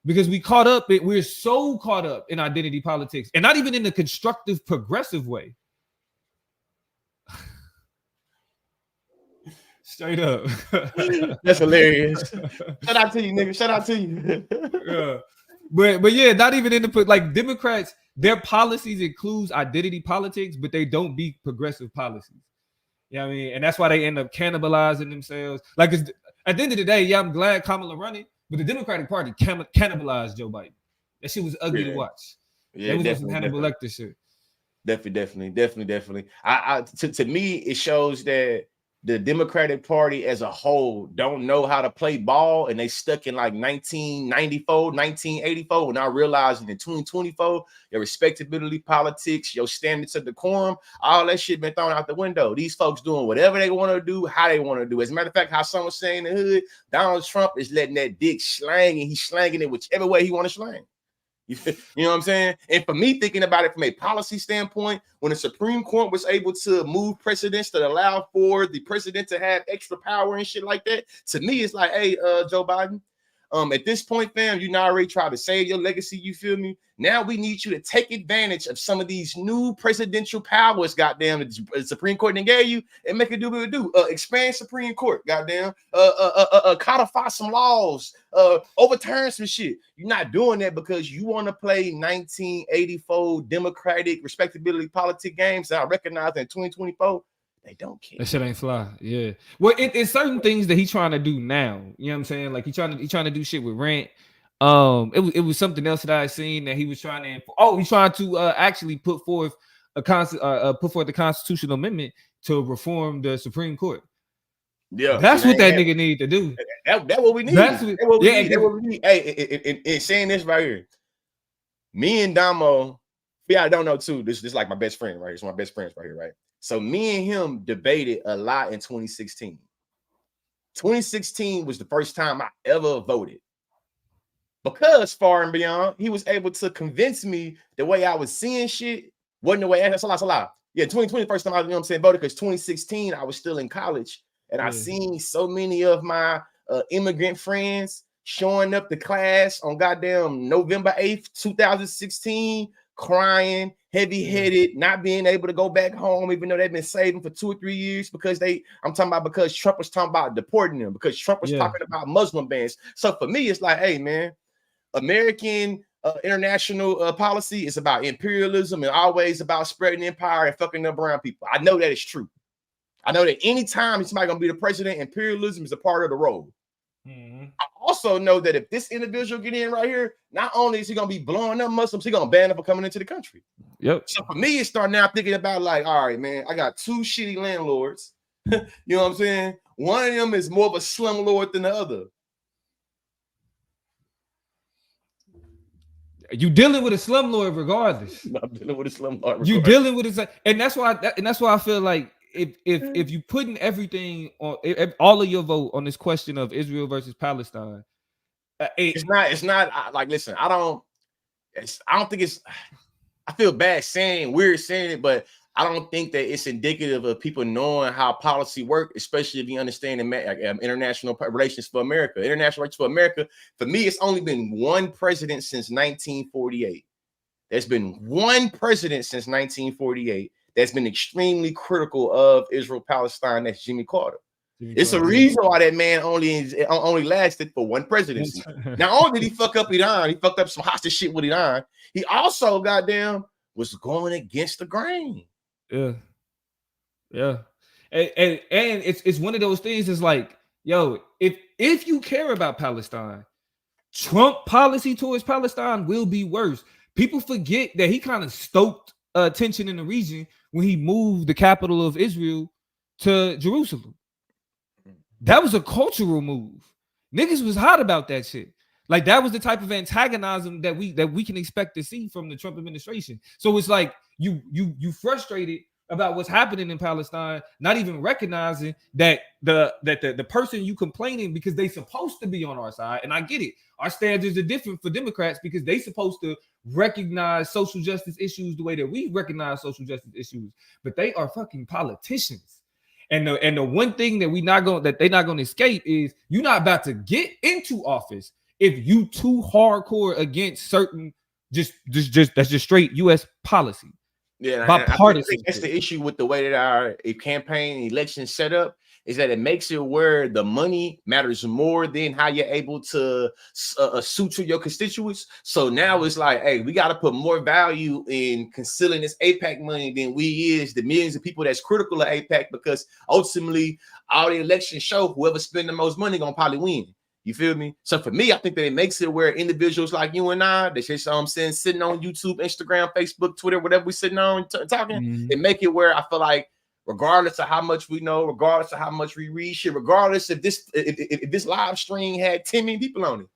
because we're so caught up in identity politics, and not even in a constructive, progressive way. Straight up. That's hilarious. Shout out to you, nigga. Shout out to you. Yeah. But yeah, not even in the like Democrats, their policies includes identity politics, but they don't be progressive policies. You know what I mean? And that's why they end up cannibalizing themselves. Like at the end of the day, yeah, I'm glad Kamala running, but the Democratic Party cannibalized Joe Biden. That shit was ugly to watch. Yeah, it was some Hannibal Lecter shit. Definitely. To me, it shows that the Democratic Party as a whole don't know how to play ball, and they stuck in like 1994, 1984. When I realized in 2024, your respectability politics, your standards of decorum, all that shit been thrown out the window. These folks doing whatever they want to do, how they want to do. As a matter of fact, how someone saying in the hood, Donald Trump is letting that dick slang, and he's slanging it whichever way he want to slang. You know what I'm saying? And for me, thinking about it from a policy standpoint, when the Supreme Court was able to move precedents that allow for the president to have extra power and shit like that, to me, it's like, hey, Joe Biden, at this point, fam, you not already tried to save your legacy, you feel me? Now we need you to take advantage of some of these new presidential powers, goddamn, the Supreme Court didn't gave you, and make it do what it do. Expand Supreme Court, goddamn. Codify some laws, overturn some shit. You're not doing that because you want to play 1984 Democratic respectability politic games. And I recognize that in 2024, they don't care. That shit ain't fly. Yeah. Well, it's certain things that he's trying to do now. You know what I'm saying? Like he's trying to do shit with rent. It was something else that I had seen that he was trying to. He's trying to actually put forth the constitutional amendment to reform the Supreme Court. Yeah, that's what that nigga need to do. That's what we need. That's what we need. Hey, and saying this right here, me and Damo, I don't know too. This is like my best friend right here. It's my best friends right here, right? So me and him debated a lot in 2016. 2016 was the first time I ever voted. Because far and beyond, he was able to convince me the way I was seeing shit wasn't the way. That's a lot. Yeah, 2020, first time I, you know what I'm saying, voted, because 2016, I was still in college. And I seen so many of my immigrant friends showing up to class on goddamn November 8th, 2016, crying, heavy-headed, not being able to go back home, even though they've been saving for 2 or 3 years because because Trump was talking about deporting them, because Trump was talking about Muslim bans. So for me, it's like, hey, man, American international policy is about imperialism and always about spreading empire and fucking up around people. I know that it's true. I know that anytime somebody gonna be the president, imperialism is a part of the role. I also know that if this individual get in right here, not only is he gonna be blowing up Muslims, he's gonna ban them from coming into the country. Yep. So for me, it's starting now thinking about like, all right, man, I got 2 shitty landlords. You know what I'm saying? One of them is more of a slumlord than the other. You dealing with a slumlord regardless. I'm dealing with a slumlord. You dealing with it, and that's why I feel like if you putting everything on all of your vote on this question of Israel versus Palestine, it's not like, listen, I don't think it's, I feel bad weird saying it, but I don't think that it's indicative of people knowing how policy work, especially if you understand international relations for America. International relations for America, for me, it's only been one president since 1948. There's been one president since 1948 that's been extremely critical of Israel-Palestine. That's Jimmy Carter. It's a reason why that man only lasted for one presidency. Not only did he fuck up Iran, he fucked up some hostage shit with Iran. He also, goddamn, was going against the grain. Yeah, and it's one of those things. It's like, yo, if you care about Palestine, Trump policy towards Palestine will be worse. People forget that he kind of stoked tension in the region when he moved the capital of Israel to Jerusalem. That was a cultural move. Niggas was hot about that shit. Like, that was the type of antagonism that we can expect to see from the Trump administration. So it's like you frustrated about what's happening in Palestine, not even recognizing that the person you complaining because they supposed to be on our side. And I get it. Our standards are different for Democrats because they supposed to recognize social justice issues the way that we recognize social justice issues, but they are fucking politicians. And the one thing that they're not gonna escape is you're not about to get into office if you too hardcore against certain just that's just straight U.S. policy. Yeah, bipartisan. I think that's the issue with the way that our campaign election is set up, is that it makes it where the money matters more than how you're able to suture your constituents. So now it's like, hey, we got to put more value in concealing this AIPAC money than we is the millions of people that's critical of AIPAC, because ultimately all the elections show whoever spend the most money gonna probably win. You feel me? So for me, I think that it makes it where individuals like you and I, that's just I'm saying, sitting on YouTube, Instagram, Facebook, Twitter, whatever we sitting on talking, it make it where I feel like, regardless of how much we know, regardless of how much we read shit, regardless if this live stream had 10 million people on it,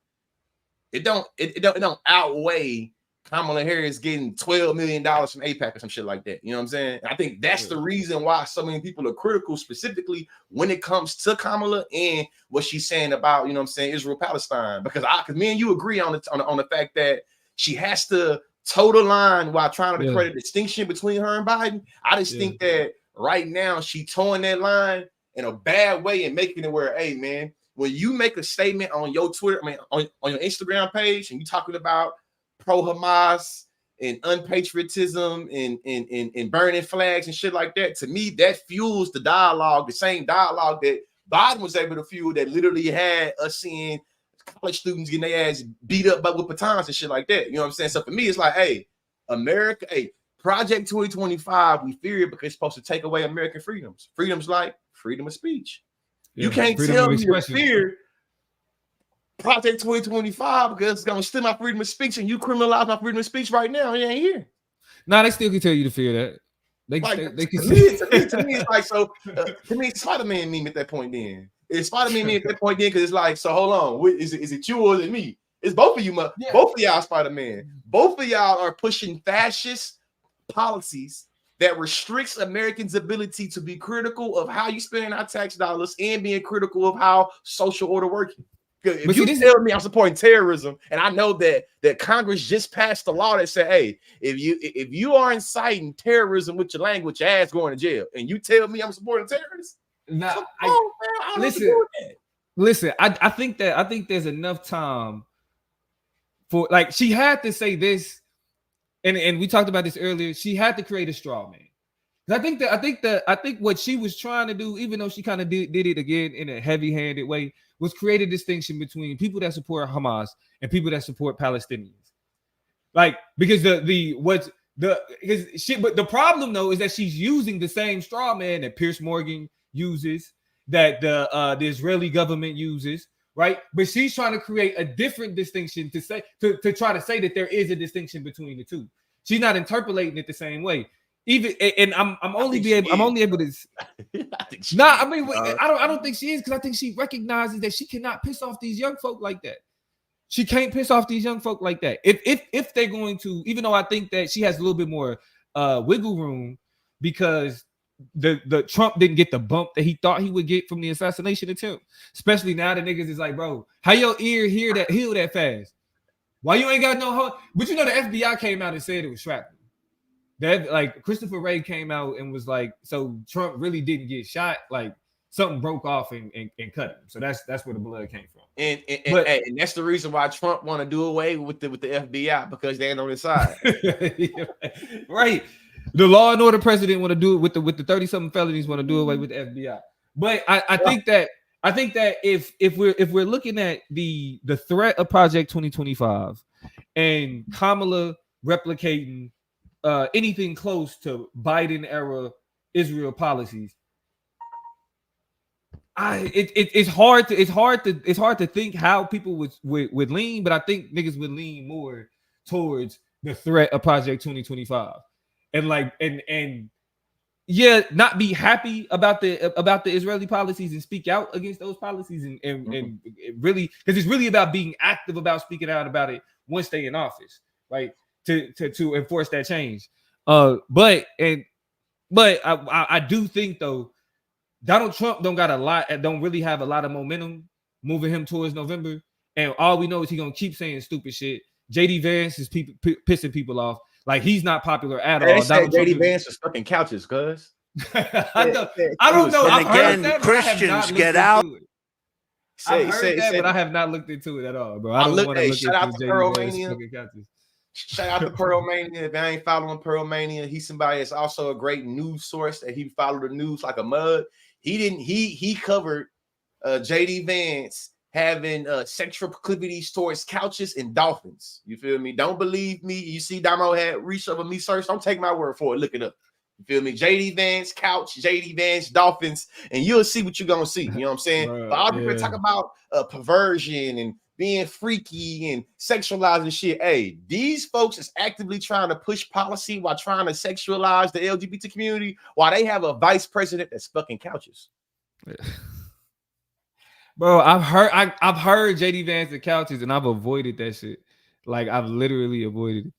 it don't outweigh Kamala Harris getting $12 million from AIPAC or some shit like that. You know what I'm saying? I think that's the reason why so many people are critical, specifically when it comes to Kamala and what she's saying about, you know what I'm saying, Israel-Palestine. Because me and you agree on the fact that she has to toe the line while trying to create a distinction between her and Biden. I just think that right now she towing that line in a bad way and making it where, hey man, when you make a statement on your Twitter, on your Instagram page, and you talking about pro-Hamas and unpatriotism and burning flags and shit like that, to me, that fuels the dialogue, the same dialogue that Biden was able to fuel, that literally had us seeing college students getting their ass beat up with batons and shit like that. You know what I'm saying? So for me, it's like, hey, America, hey, Project 2025, we fear it because it's supposed to take away American freedoms. Freedoms like freedom of speech. You can't tell me to fear Project 2025 because it's gonna steal my freedom of speech, and you criminalize my freedom of speech right now. It ain't here. Nah, they still can tell you to fear that. They can. To me, it's like, so. To me, it's Spider-Man meme at that point. Then it's Spider-Man meme at that point. Then because it's like, so hold on, is it you or is it me? It's both of you. Both of y'all Spider-Man. Both of y'all are pushing fascist policies that restricts Americans' ability to be critical of how you spend our tax dollars and being critical of how social order working. If you tell me I'm supporting terrorism, and I know that Congress just passed a law that said, hey, if you are inciting terrorism with your language, your ass going to jail, and you tell me I'm supporting terrorists, listen. I think there's enough time for, like, she had to say this, and we talked about this earlier. She had to create a straw man. I think what she was trying to do, even though she kind of did it again in a heavy-handed way, was create a distinction between people that support Hamas and people that support Palestinians. Like, because but the problem though is that she's using the same straw man that Piers Morgan uses, that the Israeli government uses, right? But she's trying to create a different distinction to try to say that there is a distinction between the two. She's not interpolating it the same way. I'm only able to. I don't think she is, because I think she recognizes that she cannot piss off these young folk like that. She can't piss off these young folk like that. If they're going to, even though I think that she has a little bit more wiggle room, because the Trump didn't get the bump that he thought he would get from the assassination attempt. Especially now the niggas is like, bro, how your ear heal that fast? Why you ain't got no hope? But you know the FBI came out and said it was shrapnel. That like Christopher Wray came out and was like, so Trump really didn't get shot. Like something broke off and cut him. So that's where the blood came from. And that's the reason why Trump want to do away with the FBI, because they ain't on his side. Right. The law and order president want to do it with the 30-something felonies, want to do away with the FBI. But I think that if we're looking at the threat of Project 2025 and Kamala replicating anything close to Biden era Israel policies, it's hard to think how people would lean, but I think niggas would lean more towards the threat of Project 2025 and yeah, not be happy about the Israeli policies and speak out against those policies and really, because it's really about being active about speaking out about it once they in office, right? To enforce that change. But I do think though Donald Trump don't really have a lot of momentum moving him towards November, and all we know is he's gonna keep saying stupid shit. JD Vance is pissing people off. Like he's not popular at all. JD Vance is fucking couches, cuz. I don't know. And again, Christians get out. I heard that, but I have not looked into it at all, bro. I don't want to look shout out to Pearl Mania. Shout out to Pearl Mania. If I ain't following Pearl Mania, he's somebody that's also a great news source that he followed the news like a mud. He covered JD Vance having sexual proclivities towards couches and dolphins. You feel me? Don't believe me. You see Damo had reached over me search. Don't take my word for it. Look it up. You feel me? JD Vance, couch, JD Vance, dolphins, and you'll see what you're going to see. You know what I'm saying? Bro, but all people talk about perversion and being freaky and sexualizing shit. Hey, these folks is actively trying to push policy while trying to sexualize the LGBT community while they have a vice president that's fucking couches. Bro, I've heard JD Vance and couches, and I've avoided that shit. Like I've literally avoided it.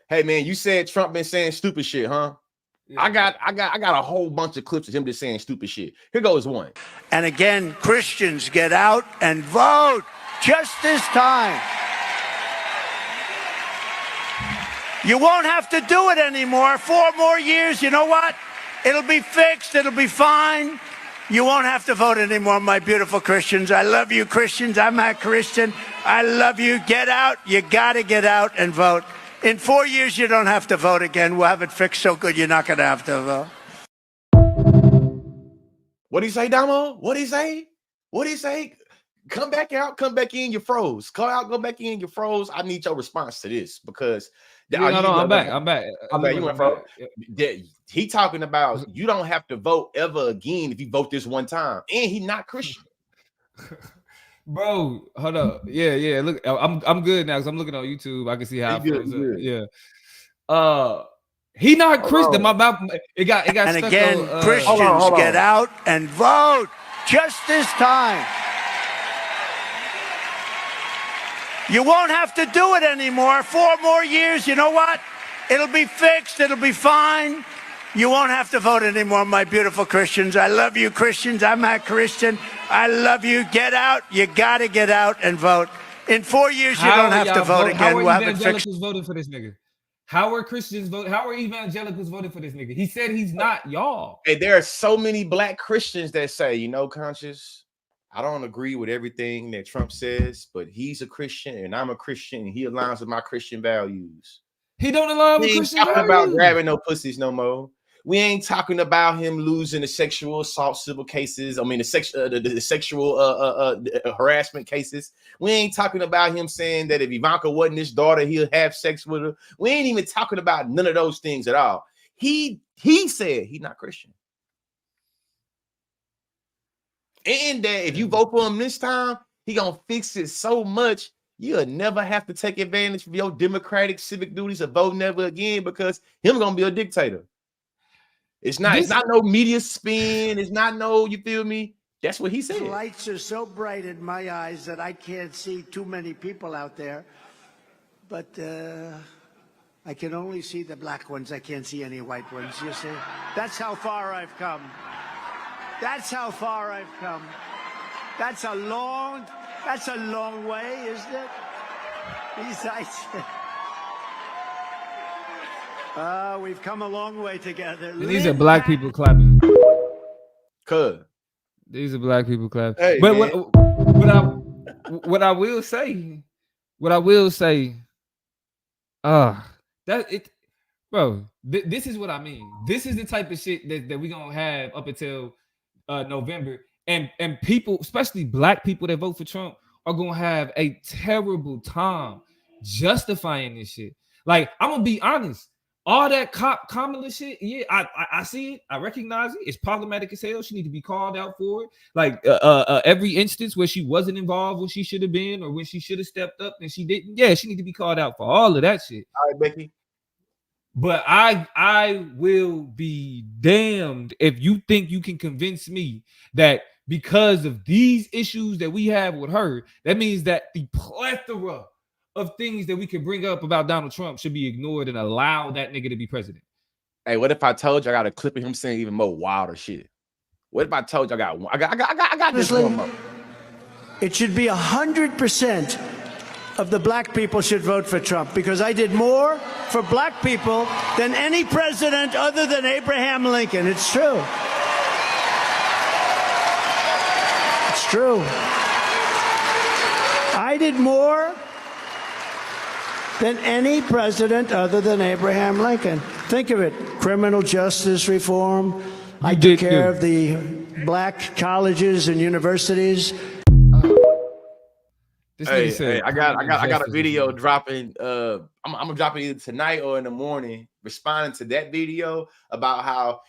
Hey man, you said Trump been saying stupid shit, huh? Yeah. I got a whole bunch of clips of him just saying stupid shit. Here goes one. And again, Christians, get out and vote just this time. You won't have to do it anymore. 4 more years, you know what? It'll be fixed. It'll be fine. You won't have to vote anymore, my beautiful Christians. I love you, Christians. I'm a Christian. I love you. Get out. You got to get out and vote. In 4 years, you don't have to vote again. We'll have it fixed so good you're not going to have to vote. What do you say, Damo? What do you say? What do you say? Come back out. Come back in. You froze. Come out. Go back in. You froze. I need your response to this because I'm back. I'm back. You went froze. He talking about you don't have to vote ever again if you vote this one time, and he not Christian. Bro, hold up. Yeah. Look, I'm good now because I'm looking on YouTube. I can see how it feels. Yeah. He not Christian. My mouth. It got. And stuck again, on, Christians, hold on. get out and vote just this time. You won't have to do it anymore. 4 more years, you know what? It'll be fixed. It'll be fine. You won't have to vote anymore, my beautiful Christians. I love you, Christians. I'm a Christian. I love you. Get out. You got to get out and vote. In 4 years, you don't have to vote again. We'll have it fixed. Voting for this nigga? How are Christians voting? How are evangelicals voting for this nigga? He said he's not y'all. Hey, there are so many black Christians that say, you know, Conscious, I don't agree with everything that Trump says, but he's a Christian and I'm a Christian and he aligns with my Christian values. He don't align with Christian values. We ain't talking about grabbing no pussies no more. We ain't talking about him losing the sexual assault civil cases. I mean, the sexual harassment cases. We ain't talking about him saying that if Ivanka wasn't his daughter, he'll have sex with her. We ain't even talking about none of those things at all. He said he's not Christian. And that if you vote for him this time, he gonna fix it so much you'll never have to take advantage of your democratic civic duties of voting ever again because him gonna be a dictator. It's not no media spin. It's not no, you feel me? That's what he said. The lights are so bright in my eyes that I can't see too many people out there. But I can only see the black ones. I can't see any white ones, you see? That's how far I've come. That's how far I've come. That's a long way, isn't it? Besides, we've come a long way together. And these are black people clapping. These are black people clapping. Hey, but man. what I will say, this is what I mean. This is the type of shit that we're gonna have up until November. And people, especially black people that vote for Trump, are gonna have a terrible time justifying this shit. Like, I'm gonna be honest. All that Kamala shit, yeah, I see it. I recognize it. It's problematic as hell. She need to be called out for it. Like every instance where she wasn't involved when she should have been, or when she should have stepped up and she didn't. Yeah, she need to be called out for all of that shit. All right, Becky. But I will be damned if you think you can convince me that because of these issues that we have with her, that means that the plethora of things that we can bring up about Donald Trump should be ignored and allow that nigga to be president. Hey, what if I told you I got a clip of him saying even more wilder shit? What if I told you I got this one more? It should be 100% of the black people should vote for Trump, because I did more for black people than any president other than Abraham Lincoln. It's true. It's true. I did more than any president other than Abraham Lincoln. Think of it. Criminal justice reform. I took care of the black colleges and universities. Hey, I got a video dropping. I'm gonna drop it either tonight or in the morning, responding to that video about how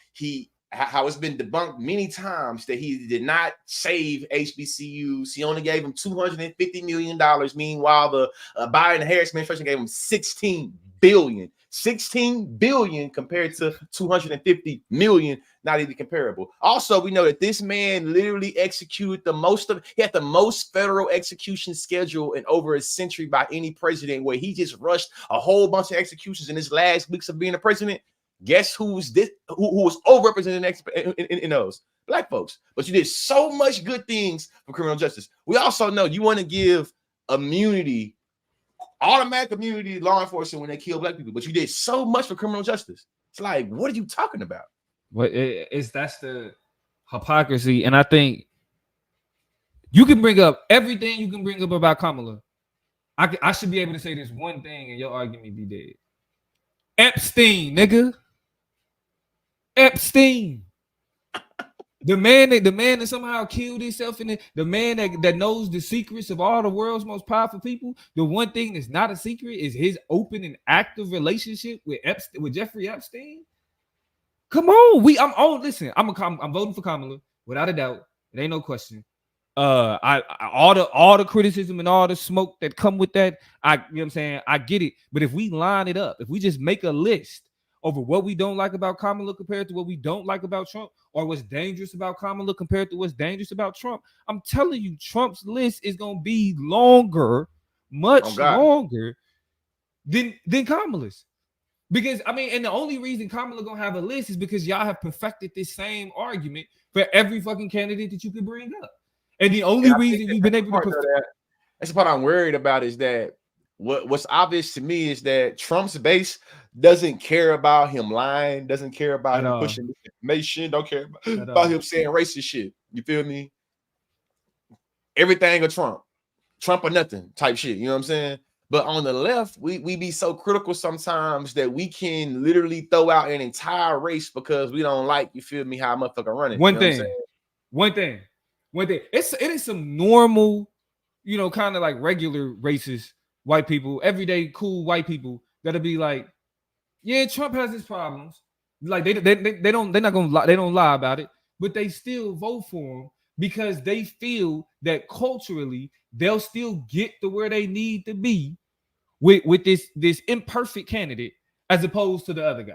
it's been debunked many times that he did not save HBCUs. He only gave them $250 million. Meanwhile, the Biden Harris administration gave him $16 billion. 16 billion compared to 250 million, not even comparable. Also, we know that this man literally executed he had the most federal execution schedule in over a century by any president, where he just rushed a whole bunch of executions in his last weeks of being a president. Guess who was overrepresented in those? Black folks. But you did so much good things for criminal justice. We also know you want to give immunity, automatic immunity to law enforcement when they kill black people, but you did so much for criminal justice. It's like, what are you talking about? Well, that's the hypocrisy. And I think you can bring up everything you can bring up about Kamala. I should be able to say this one thing and your argument be dead. Epstein, nigga. Epstein. The man that somehow killed himself, and the man that knows the secrets of all the world's most powerful people. The one thing that's not a secret is his open and active relationship with Jeffrey Epstein. Come on, listen. I'm voting for Kamala without a doubt. It ain't no question. All the criticism and all the smoke that come with that, you know what I'm saying? I get it. But if we line it up, if we just make a list over what we don't like about Kamala compared to what we don't like about Trump, or what's dangerous about Kamala compared to what's dangerous about Trump, I'm telling you, Trump's list is gonna be longer, much longer than Kamala's. Because and the only reason Kamala gonna have a list is because y'all have perfected this same argument for every fucking candidate that you could bring up. And the only reason you've been able to that's the part I'm worried about, is that what's obvious to me is that Trump's base doesn't care about him lying, doesn't care about him pushing information, don't care about him saying racist shit. You feel me? Everything of Trump or nothing type shit. You know what I'm saying? But on the left, we be so critical sometimes that we can literally throw out an entire race because we don't like, you feel me, how a motherfucker running. One thing. It is some normal, kind of like regular racist white people, everyday cool white people that'll be like, yeah, Trump has his problems. Like they don't lie about it, but they still vote for him because they feel that culturally they'll still get to where they need to be with this imperfect candidate as opposed to the other guy.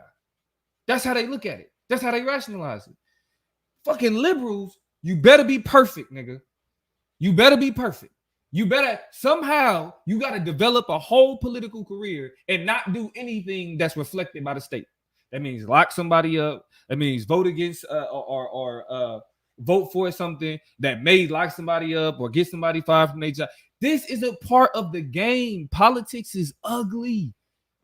That's how they look at it. That's how they rationalize it. Fucking liberals, you better be perfect, nigga. You better be perfect. You better somehow you got to develop a whole political career and not do anything that's reflected by the state. That means lock somebody up. That means vote against or vote for something that may lock somebody up or get somebody fired from their job. This is a part of the game. Politics is ugly.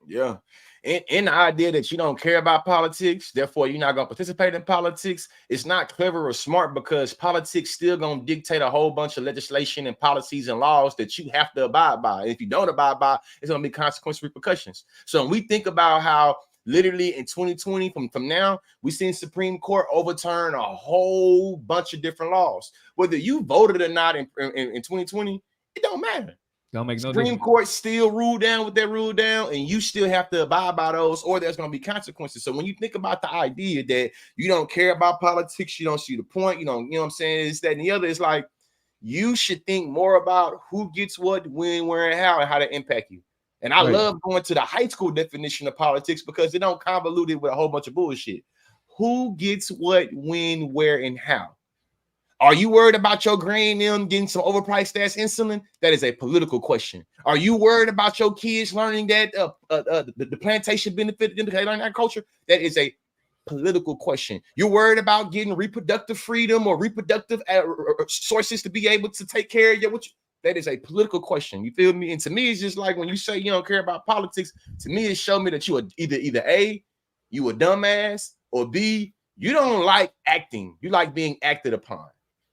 Yeah. In the idea that you don't care about politics, therefore you're not going to participate in politics, it's not clever or smart, because politics still going to dictate a whole bunch of legislation and policies and laws that you have to abide by. And if you don't abide by, it's going to be consequence repercussions. So when we think about how literally in 2020 from now, we've seen Supreme Court overturn a whole bunch of different laws. Whether you voted or not in 2020, it don't matter. Don't make no Supreme difference. Court still ruled down what they ruled down, and you still have to abide by those, or there's going to be consequences. So when you think about the idea that you don't care about politics, you don't see the point, you know what I'm saying, it's that and the other, it's like you should think more about who gets what, when, where, and how to impact you. And I love going to the high school definition of politics because they don't convolute it with a whole bunch of bullshit. Who gets what, when, where, and how? Are you worried about your granny and them getting some overpriced ass insulin? That is a political question. Are you worried about your kids learning that the plantation benefited them because they learn agriculture? That is a political question. You're worried about getting reproductive freedom or reproductive sources to be able to take care of you. That is a political question. You feel me? And to me, it's just like when you say you don't care about politics, to me, it showed me that you are either A, you a dumbass, or B, you don't like acting. You like being acted upon.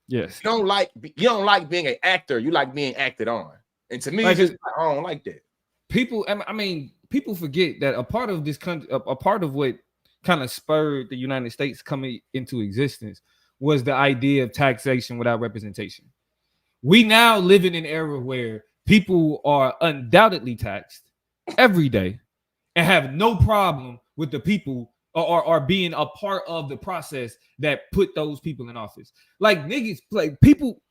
Yes. You don't like being an actor. You like being acted on. And to me, like, it's just, I don't like that. People, I mean, people forget that a part of this country, a part of what kind of spurred the United States coming into existence was the idea of taxation without representation. We now live in an era where people are undoubtedly taxed every day and have no problem with the people or being a part of the process that put those people in office. Like niggas, like people,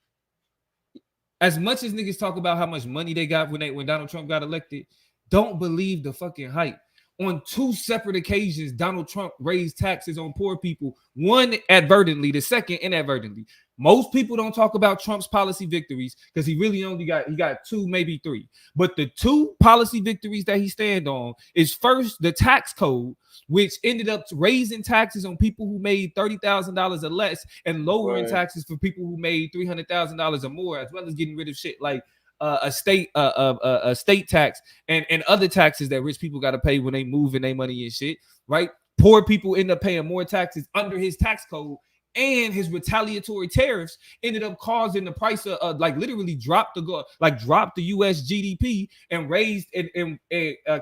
as much as niggas talk about how much money they got when Donald Trump got elected, don't believe the fucking hype. On two separate occasions, Donald Trump raised taxes on poor people, one advertently, the second inadvertently. Most people don't talk about Trump's policy victories because he really only got two, maybe three. But the two policy victories that he stand on is first the tax code, which ended up raising taxes on people who made $30,000 or less and lowering taxes for people who made $300,000 or more, as well as getting rid of shit like a state tax and other taxes that rich people got to pay when they move in their money and shit, right? Poor people end up paying more taxes under his tax code, and his retaliatory tariffs ended up causing the price of like literally drop the US GDP and raised and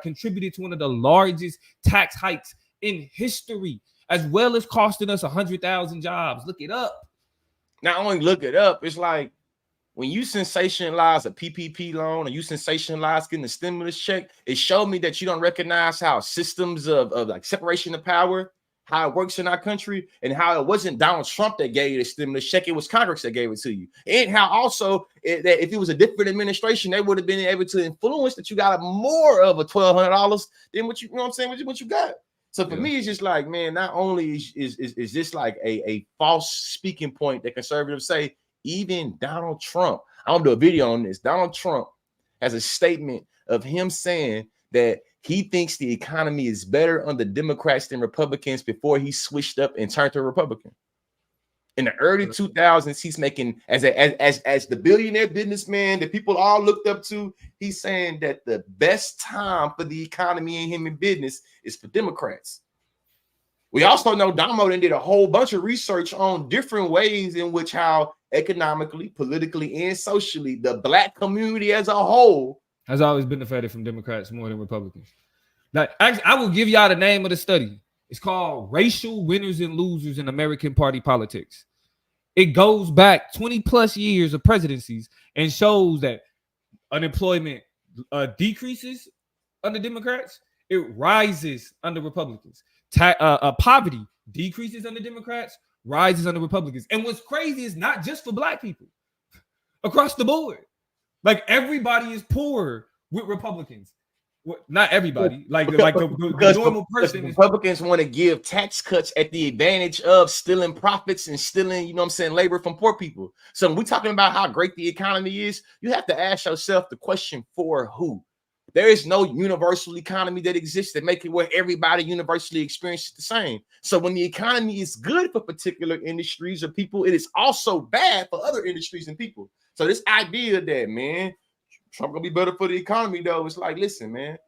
contributed to one of the largest tax hikes in history, as well as costing us 100,000 jobs. Look it up. Not only look it up, it's like when you sensationalize a PPP loan or you sensationalize getting a stimulus check, it showed me that you don't recognize how systems of like separation of power, how it works in our country, and how it wasn't Donald Trump that gave you the stimulus check, it was Congress that gave it to you. And how also that if it was a different administration, they would have been able to influence that you got more of a $1,200 than what you know what I'm saying, what you got. So for me, it's just like, man, not only is this like a false speaking point that conservatives say, even Donald Trump, I'm gonna do a video on this. Donald Trump has a statement of him saying that he thinks the economy is better under Democrats than Republicans before he switched up and turned to a Republican. In the early 2000s, he's making as the billionaire businessman that people all looked up to. He's saying that the best time for the economy and him in business is for Democrats. We also know Damo did a whole bunch of research on different ways in which how economically, politically, and socially the Black community as a whole has always benefited from Democrats more than Republicans. Like, I will give y'all the name of the study. It's called Racial Winners and Losers in American Party Politics. It goes back 20 plus years of presidencies and shows that unemployment decreases under Democrats. It rises under Republicans. Poverty decreases under Democrats, rises under Republicans. And what's crazy is not just for Black people. Across the board. Like everybody is poor with Republicans. Not everybody, like the because normal person. Republicans want to give tax cuts at the advantage of stealing profits and stealing, you know what I'm saying, labor from poor people. So when we're talking about how great the economy is, you have to ask yourself the question, for who? There is no universal economy that exists that make it where everybody universally experiences the same. So when the economy is good for particular industries or people, it is also bad for other industries and people. So this idea that, man, Trump gonna be better for the economy, though, it's like, listen, man,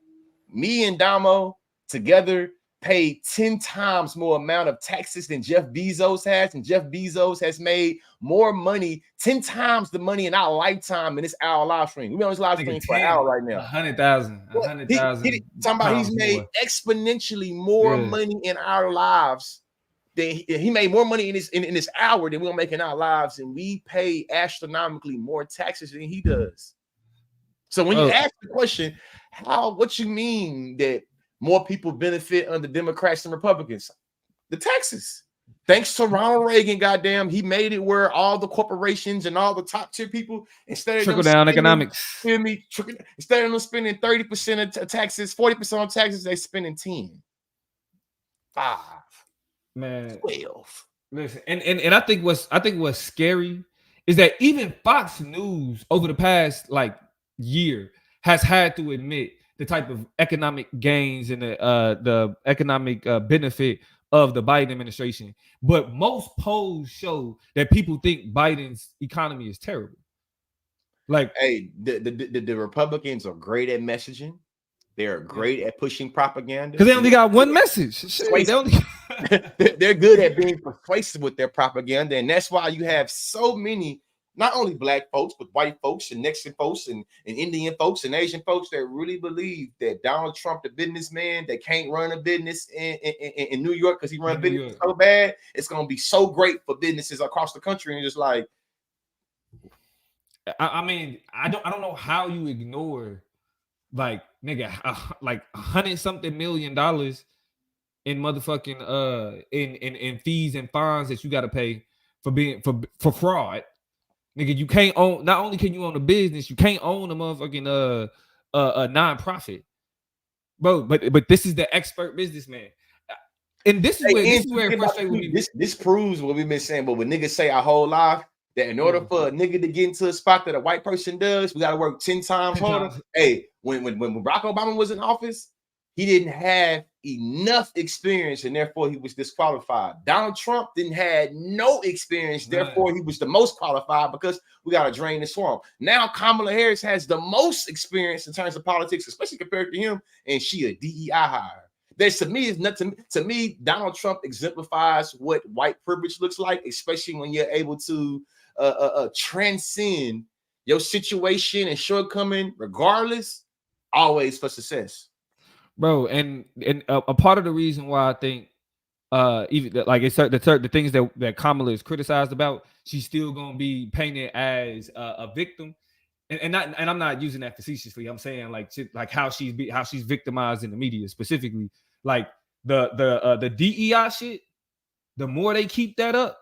me and Damo together paid 10 times more amount of taxes than Jeff Bezos has, and Jeff Bezos has made more money, 10 times the money in our lifetime in this hour live stream. We're on this live stream for an hour right now. 100,000. Talking about he's made exponentially more money in our lives than he made more money in this hour than we'll make in our lives, and we pay astronomically more taxes than he does. So when you ask the question, what you mean that more people benefit under Democrats and Republicans? The taxes. Thanks to Ronald Reagan, goddamn, he made it where all the corporations and all the top tier people, instead of trickle down economics, instead of them spending 30% of taxes, 40% on taxes, they spending 10, 5, man, 12. Listen, and I think what's scary is that even Fox News over the past year has had to admit the type of economic gains and the economic benefit of the Biden administration. But most polls show that people think Biden's economy is terrible. Hey, the Republicans are great at messaging. They're great at pushing propaganda because they only got one message. They're good at being persuasive with their propaganda, and that's why you have so many, not only black folks, but white folks and Mexican folks and Indian folks and Asian folks that really believe that Donald Trump, the businessman that can't run a business in New York because he runs business so bad, it's going to be so great for businesses across the country. And just like, I mean, I don't know how you ignore nigga, $100-something million in motherfucking in fees and fines that you got to pay for fraud. Nigga, you can't own. Not only can you own a business, you can't own a motherfucking a nonprofit, bro. But this is the expert businessman, and this is where it frustrates me. This proves what we've been saying. But when niggas say our whole life that in order for a nigga to get into a spot that a white person does, we got to work 10 times harder. Hey, when Barack Obama was in office, he didn't have enough experience and therefore he was disqualified. Donald Trump didn't have no experience, therefore he was the most qualified because we got to drain the swamp. Now Kamala Harris has the most experience in terms of politics, especially compared to him, and she a DEI hire. There's to me, Donald Trump exemplifies what white privilege looks like, especially when you're able to transcend your situation and shortcoming, regardless, always for success. Bro, and a part of the reason why I think even like it's the things that Kamala is criticized about, she's still gonna be painted as a victim, and I'm not using that facetiously. I'm saying like how she's victimized in the media, specifically like the DEI shit. The more they keep that up,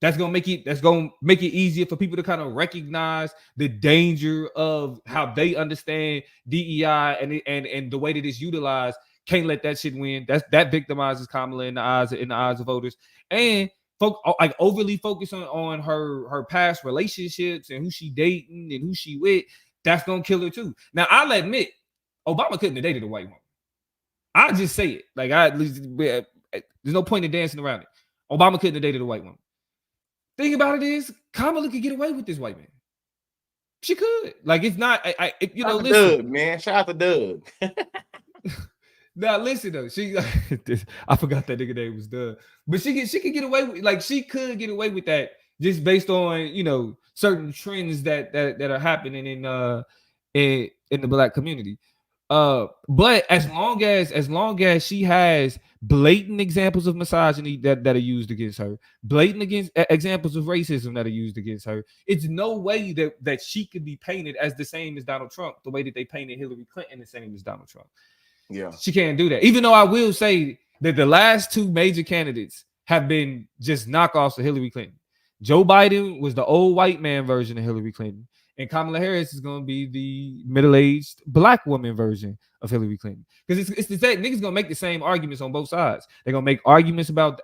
that's gonna make it easier for people to kind of recognize the danger of how they understand DEI and the way that it's utilized. Can't let that shit win. That victimizes Kamala in the eyes of voters, and like overly focus on her past relationships and who she dating and who she with. That's gonna kill her too. Now I'll admit, Obama couldn't have dated a white woman. I'll just say it. There's no point in dancing around it. Obama couldn't have dated a white woman. Thing about it is, Kamala could get away with this white man. She could. It's not. Listen, Doug, man. Shout out to Doug. Now listen though, I forgot that nigga name was Doug, but she could get away with she could get away with that just based on certain trends that are happening in the black community. But as long as she has blatant examples of misogyny that are used against her, blatant examples of racism that are used against her, it's no way that she could be painted as the same as Donald Trump, the way that they painted Hillary Clinton the same as Donald Trump. Yeah, she can't do that. Even though I will say that the last two major candidates have been just knockoffs of Hillary Clinton. Joe Biden was the old white man version of Hillary Clinton, And Kamala Harris is going to be the middle-aged black woman version of Hillary Clinton. Because it's the same, niggas going to make the same arguments on both sides. They're going to make arguments about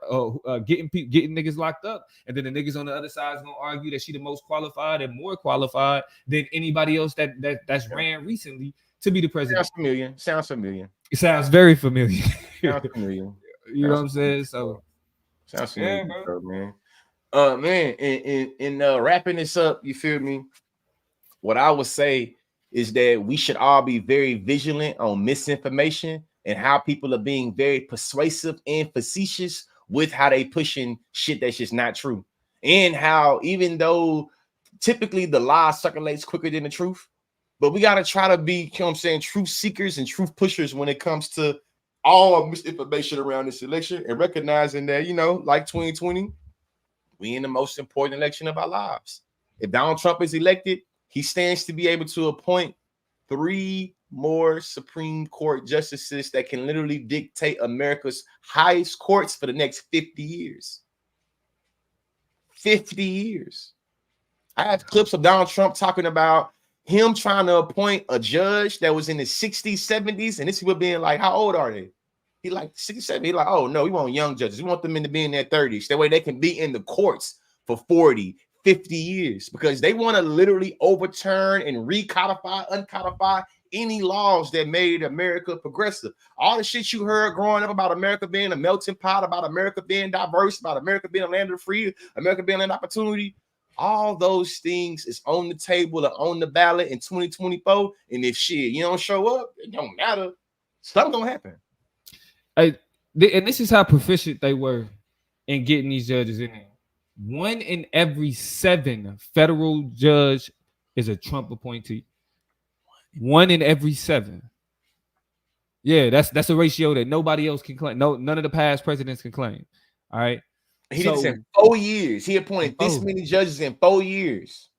getting niggas locked up. And then the niggas on the other side is going to argue that she the most qualified and more qualified than anybody else that's ran recently to be the president. Sounds familiar. It sounds very familiar. Sounds familiar. You know what I'm saying? So sounds familiar, bro, man. Man, in wrapping this up, you feel me? What I would say is that we should all be very vigilant on misinformation and how people are being very persuasive and facetious with how they pushing shit that's just not true. And how even though typically the lie circulates quicker than the truth, but we got to try to be, you know what I'm saying, truth seekers and truth pushers when it comes to all misinformation around this election, and recognizing that, you know, like 2020, we in the most important election of our lives. If Donald Trump is elected, he stands to be able to appoint 3 more Supreme Court justices that can literally dictate America's highest courts for the next 50 years. 50 years. I have clips of Donald Trump talking about him trying to appoint a judge that was in the 60s, 70s, and this people being like, how old are they? He like 67. He like, oh no, we want young judges. We want them to be in their 30s. That way they can be in the courts for 40, 50 years, because they want to literally overturn and recodify, uncodify any laws that made America progressive. All the shit you heard growing up about America being a melting pot, about America being diverse, about America being a land of free, America being an opportunity, all those things is on the table or on the ballot in 2024. And if shit, you don't show up, it don't matter. Something gonna happen. And this is how proficient they were in getting these judges in there. 1 in every 7 federal judge is a Trump appointee. 1 in every 7. Yeah, that's a ratio that nobody else can claim. No, none of the past presidents can claim. All right. He did this in 4 years. He appointed this many judges in 4 years.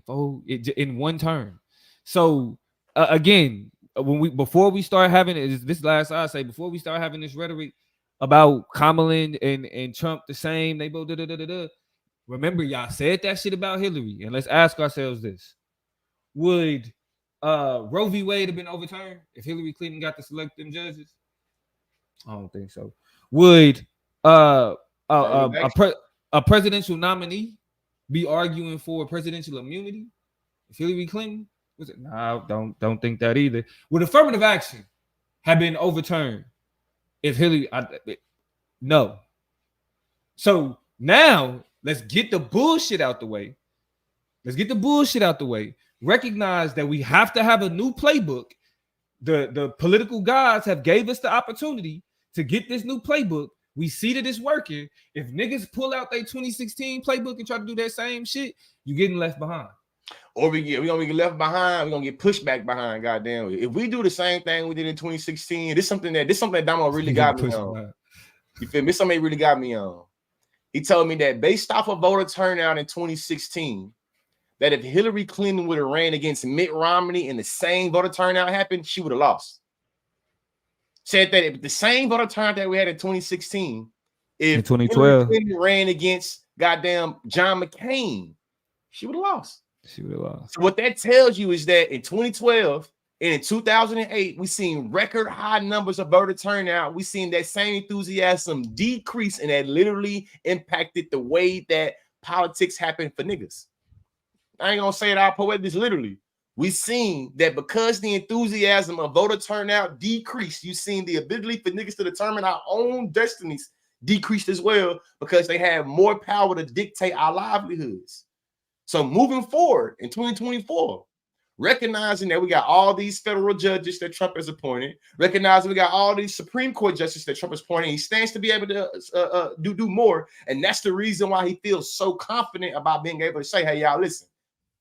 In one term. So again, before we start having before we start having this rhetoric about Kamala and Trump the same, they both remember y'all said that shit about Hillary, and let's ask ourselves this: would Roe v. Wade have been overturned if Hillary Clinton got to select them judges? I don't think so. Would a presidential nominee be arguing for presidential immunity if Hillary Clinton was it? No, don't think that either. Would affirmative action have been overturned if Hillary? No. So now let's get the bullshit out the way. Recognize that we have to have a new playbook. The political gods have gave us the opportunity to get this new playbook. We see that it's working. If niggas pull out their 2016 playbook and try to do that same shit, you're getting left behind. Or we're gonna get left behind. We're gonna get pushed back behind. Goddamn! If we do the same thing we did in 2016, this is something that Damo really got me on. You feel me? This something really got me on. He told me that based off of voter turnout in 2016, that if Hillary Clinton would have ran against Mitt Romney and the same voter turnout happened, she would have lost. Said that if the same voter turnout that we had in 2016, if in 2012 Hillary Clinton ran against goddamn John McCain, she would have lost. So what that tells you is that in 2012 and in 2008, we seen record high numbers of voter turnout. We seen that same enthusiasm decrease, and that literally impacted the way that politics happened for niggas. I ain't gonna say it all poetic, this literally. We seen that because the enthusiasm of voter turnout decreased, you seen the ability for niggas to determine our own destinies decreased as well, because they have more power to dictate our livelihoods. So moving forward in 2024, recognizing that we got all these federal judges that Trump has appointed, recognizing we got all these Supreme Court justices that Trump has appointed, he stands to be able to do more. And that's the reason why he feels so confident about being able to say, hey, y'all, listen,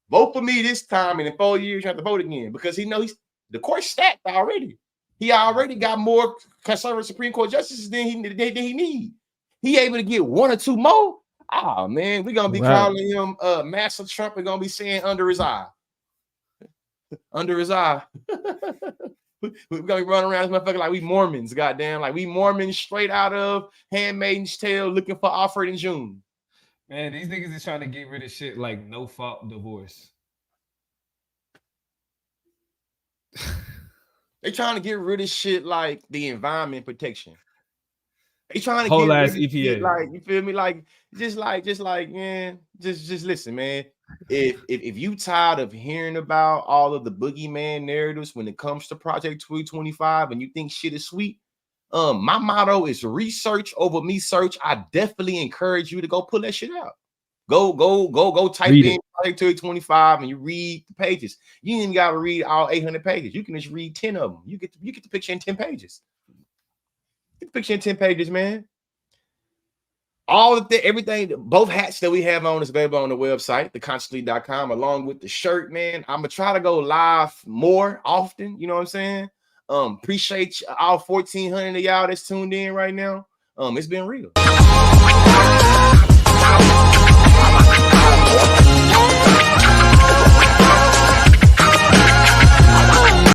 vote for me this time, and in 4 years you have to vote again, because he knows the court's stacked already. He already got more conservative Supreme Court justices than he need. He able to get 1 or 2 more. Oh man, we're gonna be calling him Master Trump. We're gonna be saying under his eye. Under his eye. We're gonna be running around this motherfucker like we Mormons, goddamn, like we Mormons straight out of Handmaid's Tale looking for Alfred and June. Man, these niggas is trying to get rid of shit like no fault divorce. They trying to get rid of shit like the environment protection. They trying to Whole get ass rid of shit EPA. like, you feel me? Like, just man, just listen, man. If you tired of hearing about all of the boogeyman narratives when it comes to Project 2025 and you think shit is sweet, my motto is research over me search. I definitely encourage you to go pull that shit out. Go type in Project 2025 and you read the pages. You ain't even got to read all 800 pages. You can just read 10 of them. You get the picture in 10 pages. Get the picture in 10 pages, man. All of everything, both hats that we have on is available on the website, theconsciently.com, along with the shirt, man. I'm gonna try to go live more often. You know what I'm saying? Appreciate all 1,400 of y'all that's tuned in right now. It's been real.